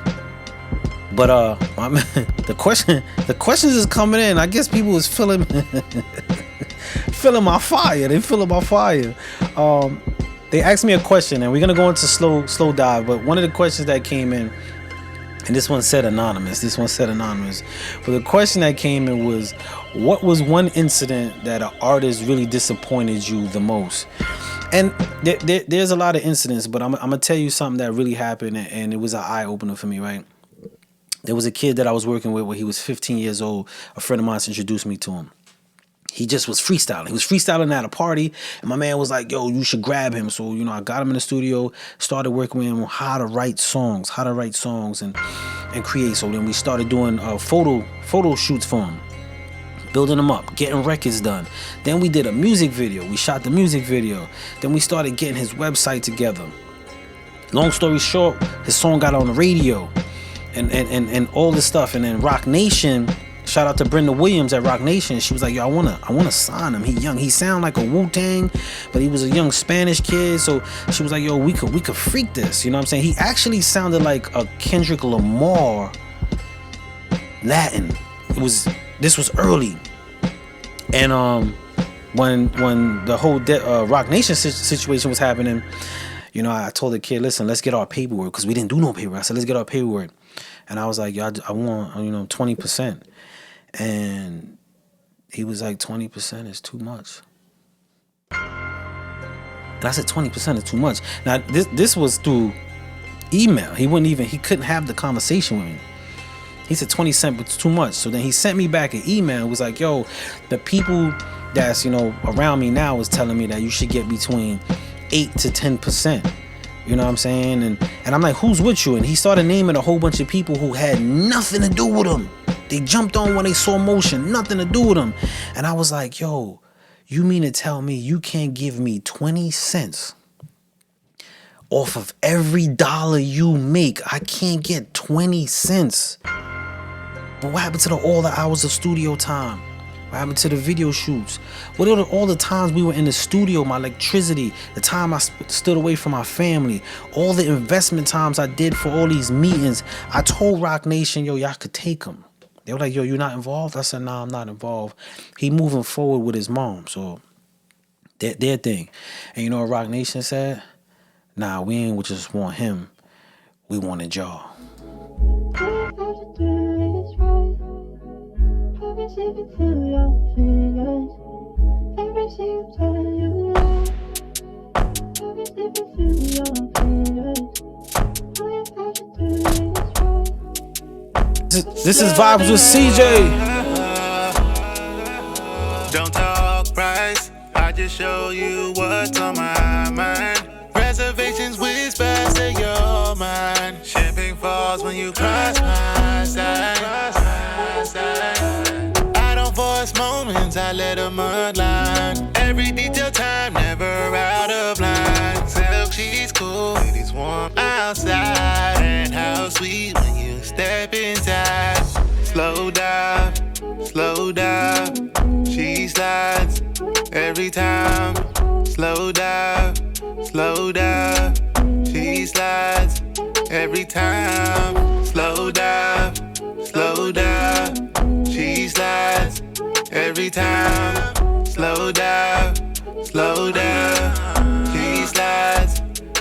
But my man, the questions is coming in. I guess people was feeling my fire. They feeling my fire. They asked me a question, and we're gonna go into slow dive. But one of the questions that came in, and this one said anonymous. But the question that came in was, what was one incident that an artist really disappointed you the most? And there's a lot of incidents, but I'm gonna tell you something that really happened, and it was an eye opener for me, right? There was a kid that I was working with when he was 15 years old. A friend of mine introduced me to him. He just was freestyling. He was freestyling at a party, and my man was like, yo, you should grab him. So, you know, I got him in the studio, started working with him on how to write songs and create. So then we started doing photo shoots for him, building them up, getting records done. Then we did a music video. We shot the music video. Then we started getting his website together. Long story short, his song got on the radio. And all this stuff. And then Rock Nation, shout out to Brenda Williams at Rock Nation. She was like, yo, I wanna sign him. He young. He sound like a Wu-Tang, but he was a young Spanish kid. So she was like, yo, we could freak this. You know what I'm saying? He actually sounded like a Kendrick Lamar Latin. This was early. And when the whole Rock Nation situation was happening, you know, I told the kid, listen, let's get our paperwork, because we didn't do no paperwork. I said, let's get our paperwork. And I was like, yo, I want, 20%. And he was like, 20% is too much. And I said, 20% is too much. Now, this was through email. He couldn't have the conversation with me. He said 20 cents, but it's too much. So then he sent me back an email. It was like, yo, the people that's, around me now is telling me that you should get between 8 to 10%. You know what I'm saying? And I'm like, who's with you? And he started naming a whole bunch of people who had nothing to do with him. They jumped on when they saw motion, nothing to do with him. And I was like, yo, you mean to tell me you can't give me 20 cents off of every dollar you make? I can't get 20 cents. But what happened to all the hours of studio time? What happened to the video shoots? What are all the times we were in the studio, my electricity, the time I stood away from my family, all the investment times I did for all these meetings? I told Rock Nation, yo, y'all could take them. They were like, yo, you're not involved? I said, nah, I'm not involved. He moving forward with his mom. So their thing. And you know what Rock Nation said? Nah, we ain't just want him. We wanted y'all. This is Vibes with CJ. Don't talk price, I just show you what's on my mind. Reservations whisper, say you're mine. Champagne falls when you cross my side. I don't force moments, I let them unline. Every detail time, never out of line. Silk, she's cool, ladies warm outside. And how sweet when you step inside. Slow down, she slides every time. Slow down, she slides every time. Slow down, she slides every time. Slow down, she slides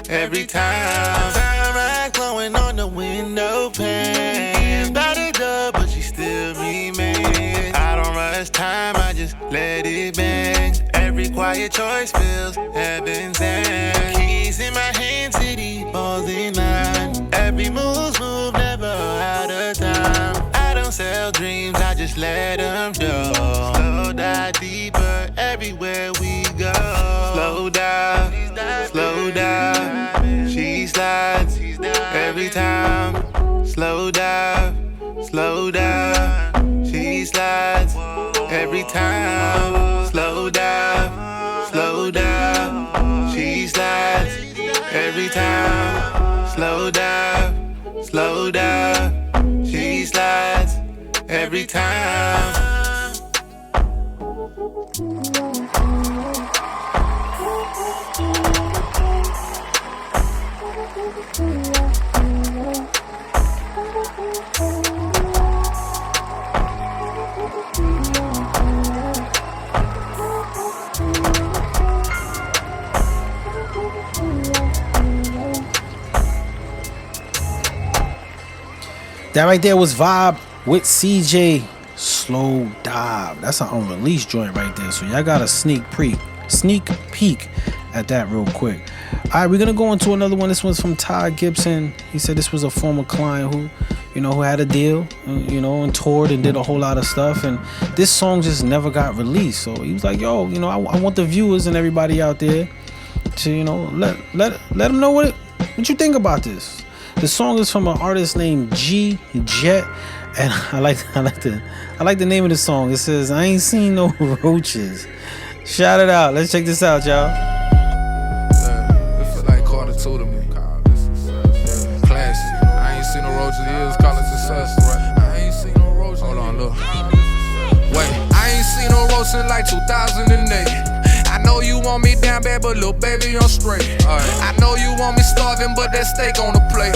every time. Sunrise glowing on the window pane. Battered up, but she still remains. I don't rush time, I just let it bang. Every quiet choice feels heaven sent. Keys in my hand, city balls in line. Every move's move, never out of time. I don't sell dreams, I just let them show. Slow dive deeper everywhere we go. Slow down, she slides every time. Slow down, she slides every time. Slow down, she slides every time. Slow down, she slides every time. That right there was Vibe with CJ, Slow Dive. That's an unreleased joint right there. So y'all got a sneak peek at that real quick. All right, we're gonna go into another one. This one's from Todd Gibson. He said this was a former client who had a deal, and toured and did a whole lot of stuff. And this song just never got released. So he was like, yo, I want the viewers and everybody out there to, let them know what you think about this. The song is from an artist named G Jet, and I like the name of the song. It says, "I ain't seen no roaches." Shout it out. Let's check this out, y'all. This feel like Carter 2 to me. Classic. I ain't seen no roaches years. Call it success. I ain't seen no roaches. Hold on, look. Wait, I ain't seen no roaches in like 2008. I know you want me down bad, but little baby, I'm straight. I know you want me starving, but that steak on the plate.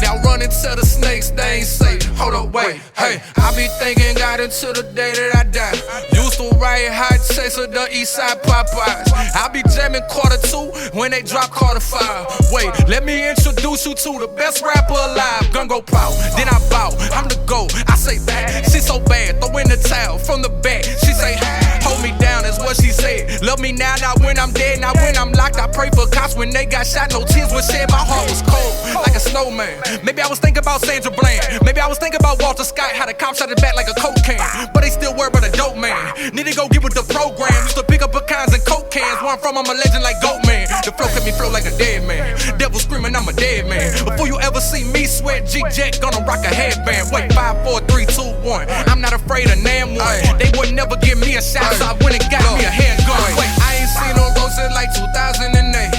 Now run into the snakes, they ain't safe. Hold up, wait, hey. I be thinking God until the day that I die. Used to write hot chase of the east side Popeyes. I be jamming Carter 2 when they drop Carter 5. Wait, let me introduce you to the best rapper alive. Gun go pow, then I bow. I'm the GOAT, I say that. She so bad, throw in the towel from the back. She say, hold me down, is what she said. Love me now, not when I'm dead, not when I'm locked. I pray for cops when they got shot, no tears was shed. My heart was cold, like a snowman. Maybe I was thinking about Sandra Bland. Maybe I was thinking about Walter Scott, how the cops shot it back like a coke can. But they still worry about a dope man. Need to go get with the program. Used to pick up pecans and coke cans. Where I'm from, I'm a legend like Goat Man. The flow kept me flow like a dead man. Devil screaming, I'm a dead man. Before you ever see me sweat, G-Jet gonna rock a headband. Wait, 5, 4, 3, 2, 1. I'm not afraid of Nam 1. They would never give me a shot, so I went and got me a handgun. Wait, I ain't seen no roaches in like 2008.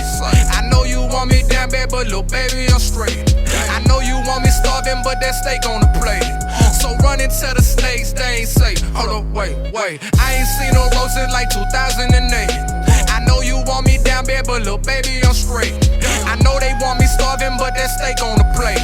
I know you want me down bad, but little baby, I'm straight. I know you want me starving, but that steak on the plate. So run into the snakes, they ain't safe. Hold up, wait. I ain't seen no roaches in like 2008. I know you want me down bad, but look, baby, I'm straight. I know they want me starving, but that steak on the plate.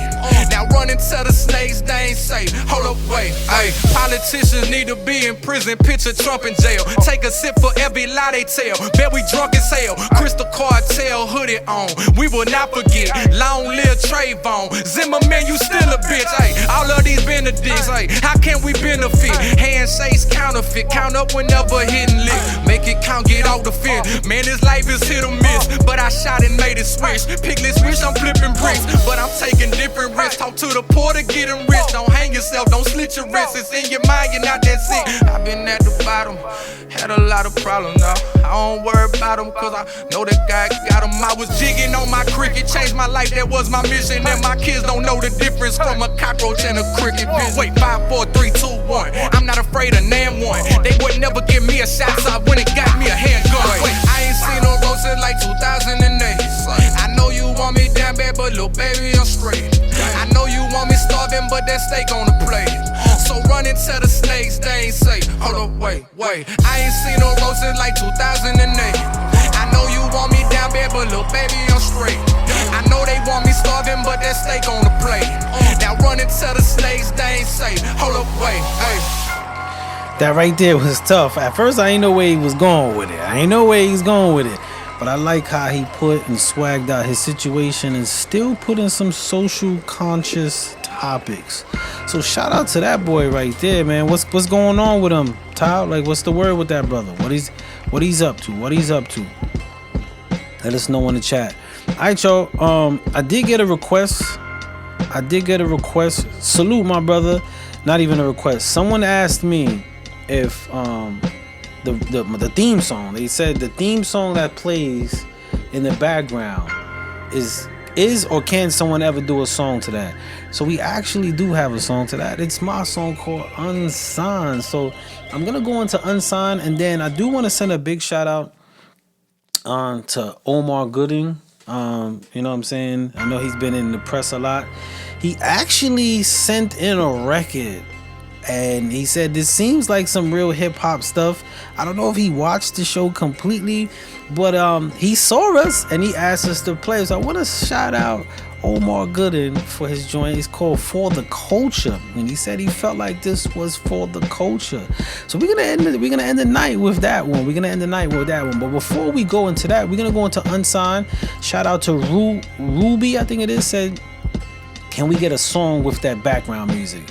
Now running to the snakes, they ain't safe. Hold up, wait, ayy. Politicians need to be in prison, picture Trump in jail. Take a sip for every lie they tell. Bet we drunk as hell. Crystal Cartel hoodie on. We will not forget. Long live Trayvon. Zimmerman, you still a bitch, ayy. All of these Benedicts, ayy. How can we benefit? Handshakes counterfeit. Count up whenever hitting lick. Make it count, get off the fence. Man, this life is hit or miss, but I shot and made it switch. Piglet switch, I'm flipping bricks, but I'm taking different risks. Talk to the poor to get them rich. Don't hang yourself, don't slit your wrists. It's in your mind, you're not that sick. I've been at the bottom, had a lot of problems now. I don't worry about them, cause I know that God got them. I was jigging on my cricket, changed my life, that was my mission. And my kids don't know the difference from a cockroach and a cricket. Wait, 5, 4, 3, 2, 1. I'm not afraid of name one. They would never give me a shot, so I went and got me a handgun. Wait, I ain't seen no road since like 2008. I know you want me down bad, but look, baby, I'm straight. I know you want me starving, but that steak on the plate. So run into the snakes, they ain't safe. Hold up, wait. I ain't seen no road since like 2008. I know you want me down bad, but look, baby, I'm straight. I know they want me starving, but that steak on the plate. Now run into the snakes, they ain't safe. Hold up, wait, hey. That right there was tough. At first, I ain't know where he was going with it. But I like how he put and swagged out his situation and still put in some social conscious topics. So shout out to that boy right there, man. What's going on with him, Tyler? Like, what's the word with that brother? What he's up to? Let us know in the chat. All right, y'all. I did get a request. Salute, my brother. Not even a request. Someone asked me if the theme song. They said the theme song that plays in the background is or can someone ever do a song to that? So we actually do have a song to that. It's my song called Unsigned. So I'm gonna go into Unsigned, and then I do want to send a big shout out to Omar Gooding. You know what I'm saying? I know he's been in the press a lot. He actually sent in a record. And he said, this seems like some real hip hop stuff. I don't know if he watched the show completely, but he saw us and he asked us to play. So I want to shout out Omar Gooden for his joint. It's called For the Culture. And he said he felt like this was for the culture. So we're gonna end the night with that one. But before we go into that, we're gonna go into Unsigned. Shout out to Ruby, I think it is, said, can we get a song with that background music?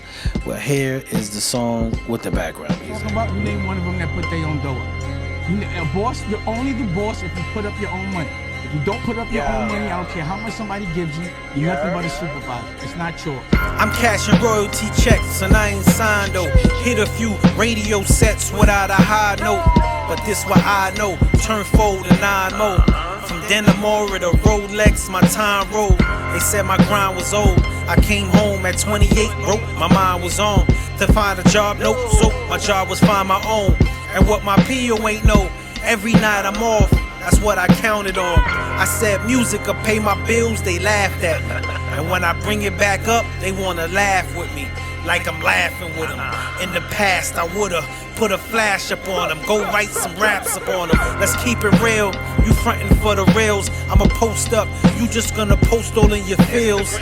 Well, here is the song with the background music. You name one of them that put their own dough up. A boss, you're only the boss if you put up your own money. If you don't put up your own money, I don't care how much somebody gives you, you're nothing but a supervisor. It's not yours. I'm cashing royalty checks and I ain't signed though. Hit a few radio sets without a high note. But this what I know, turn 4 to 9 more. From Denimora to Rolex, my time rolled. They said my grind was old. I came home at 28, broke, my mind was on. To find a job, nope, so my job was find my own. And what my PO ain't know, every night I'm off, that's what I counted on. I said music could pay my bills, they laughed at me. And when I bring it back up, they wanna laugh with me. Like I'm laughing with them. In the past, I would've put a flash up on them. Go write some raps up on them. Let's keep it real. You frontin' for the rails. I'ma post up. You just gonna post all in your feels.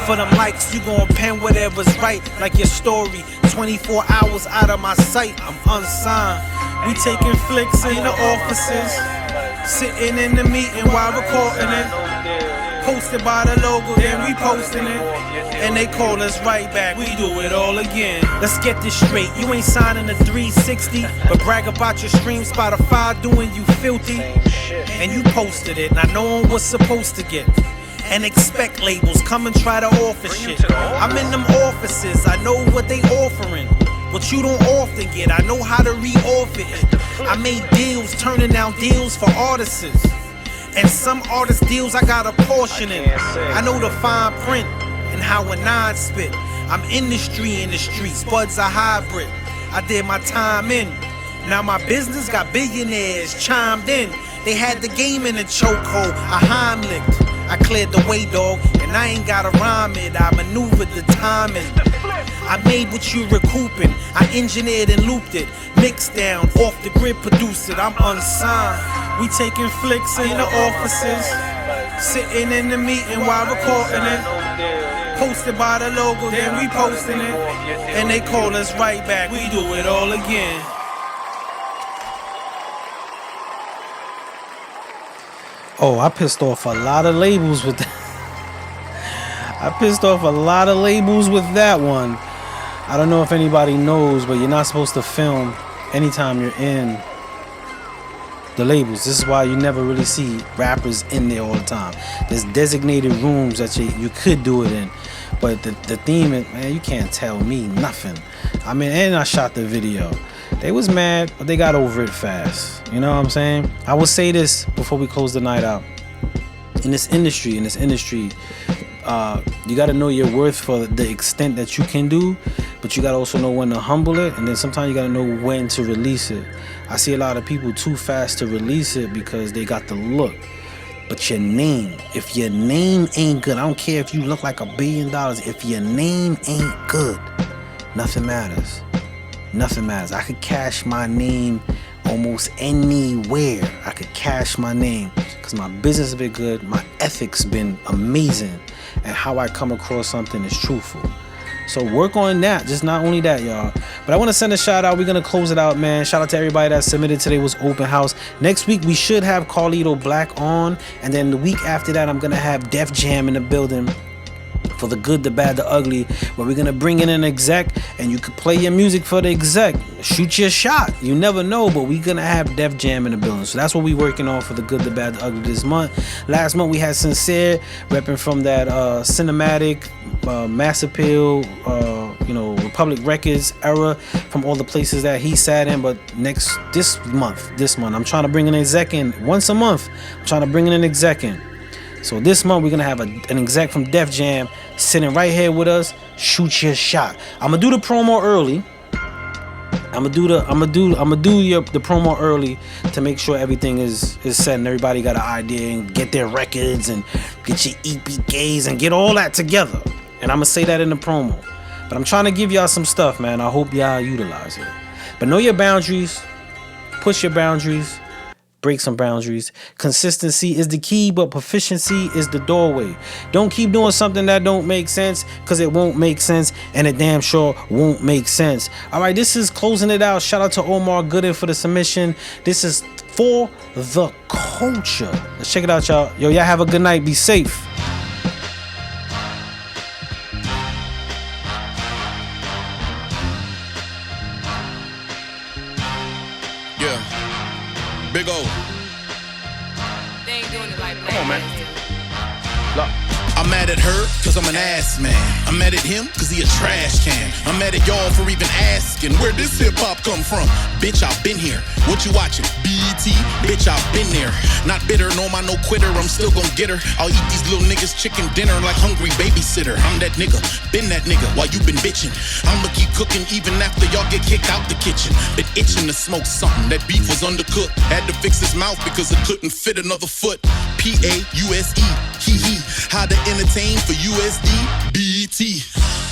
For them likes, you gon' pen whatever's right. Like your story. 24 hours out of my sight. I'm unsigned. We taking flicks in the offices. Sitting in the meeting while recording it. Posted by the logo, then we posting it. And they call us right back, we do it all again. Let's get this straight, you ain't signing a 360, but brag about your stream, Spotify doing you filthy. And you posted it, not knowing what's supposed to get. And expect labels, come and try to offer shit. I'm in them offices, I know what they offering. What you don't often get, I know how to re-offer it. I made deals, turning down deals for artists. And some artist deals I got a portion in. I know the fine print and how a nine spit. I'm industry in the streets, buds are hybrid. I did my time in. Now my business got billionaires chimed in. They had the game in a chokehold, I Heimlicked. I cleared the way, dog, and I ain't gotta rhyme it. I maneuvered the timing. I made what you recouping. I engineered and looped it. Mixed down, off the grid, produced it. I'm unsigned. We taking flicks in the offices, sitting in the meeting while recording it. Posted by the logo, then we posting it. And they call us right back, we do it all again. Oh, I pissed off a lot of labels with that. I pissed off a lot of labels with that one. I don't know if anybody knows, but you're not supposed to film anytime you're in the labels. This is why you never really see rappers in there all the time. There's designated rooms that you could do it in. But the theme, man, you can't tell me nothing. I mean, and I shot the video. They was mad, but they got over it fast. You know what I'm saying? I will say this before we close the night out. In this industry, you got to know your worth for the extent that you can do, but you got to also know when to humble it, and then sometimes you got to know when to release it. I see a lot of people too fast to release it because they got the look. But your name, if your name ain't good, I don't care if you look like $1 billion, if your name ain't good, nothing matters. Nothing matters. I could cash my name almost anywhere. I could cash my name because my business has been good, my ethics been amazing, and how I come across something is truthful. So work on that. Just not only that, y'all. But I want to send a shout out. We're going to close it out, man. Shout out to everybody that submitted. Today was open house. Next week, we should have Carlito Black on. And then the week after that, I'm going to have Def Jam in the building for the good, the bad, the ugly, where we're going to bring in an exec and you could play your music for the exec. Shoot your shot. You never know, but we're going to have Def Jam in the building. So that's what we're working on for the good, the bad, the ugly this month. Last month, we had Sincere repping from that cinematic, Mass Appeal, Republic Records era from all the places that he sat in. But this month, I'm trying to bring an exec in once a month. I'm trying to bring in an exec in. So this month we're gonna have an exec from Def Jam sitting right here with us. Shoot your shot. I'm gonna do the promo early. I'm gonna do the promo early to make sure everything is set and everybody got an idea and get their records and get your EPKs and get all that together. And I'm gonna say that in the promo. But I'm trying to give y'all some stuff, man. I hope y'all utilize it. But know your boundaries. Push your boundaries. Break some boundaries. Consistency is the key, but proficiency is the doorway. Don't keep doing something that don't make sense, because it won't make sense, and it damn sure won't make sense. All right, this is closing it out. Shout out to Omar Gooden for the submission. This is For the Culture. Let's check it out, y'all. Yo, y'all have a good night. Be safe. Big O. They ain't doing it like that. Come on, man. Look. I'm mad at her, cause I'm an ass man. I'm mad at him, cause he a trash can. I'm mad at y'all for even asking, where this hip-hop come from? Bitch, I've been here. What you watching? BET? Bitch, I've been there. Not bitter, no man, no quitter. I'm still gon' get her. I'll eat these little niggas chicken dinner like hungry babysitter. I'm that nigga, been that nigga while you been bitching. I'ma keep cooking even after y'all get kicked out the kitchen. Been itching to smoke something, that beef was undercooked. Had to fix his mouth because it couldn't fit another foot. P-A-U-S-E, hee-hee. How to entertain for USD, BET.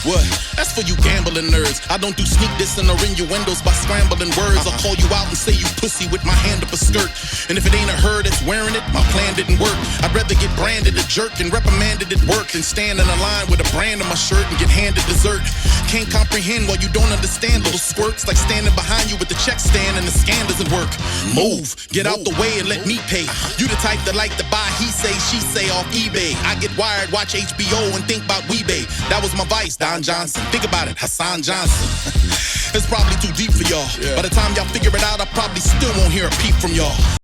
What? That's for you gambling nerds. I don't do sneak dissing or innuendos by scrambling words. I'll call you out and say you pussy with my hand up a skirt. And if it ain't a her that's wearing it, my plan didn't work. I'd rather get branded a jerk and reprimanded at work than stand in a line with a brand on my shirt and get handed dessert. Can't comprehend why you don't understand little squirts, like standing behind you with the check stand and the scan doesn't work. Move, get out the way and let me pay. You the type that like to buy he say, she say off eBay. I get wired, watch HBO and think about Weebay. That was my vice, Don Johnson. Think about it, Hassan Johnson. It's probably too deep for y'all. By the time y'all figure it out, I probably still won't hear a peep from y'all.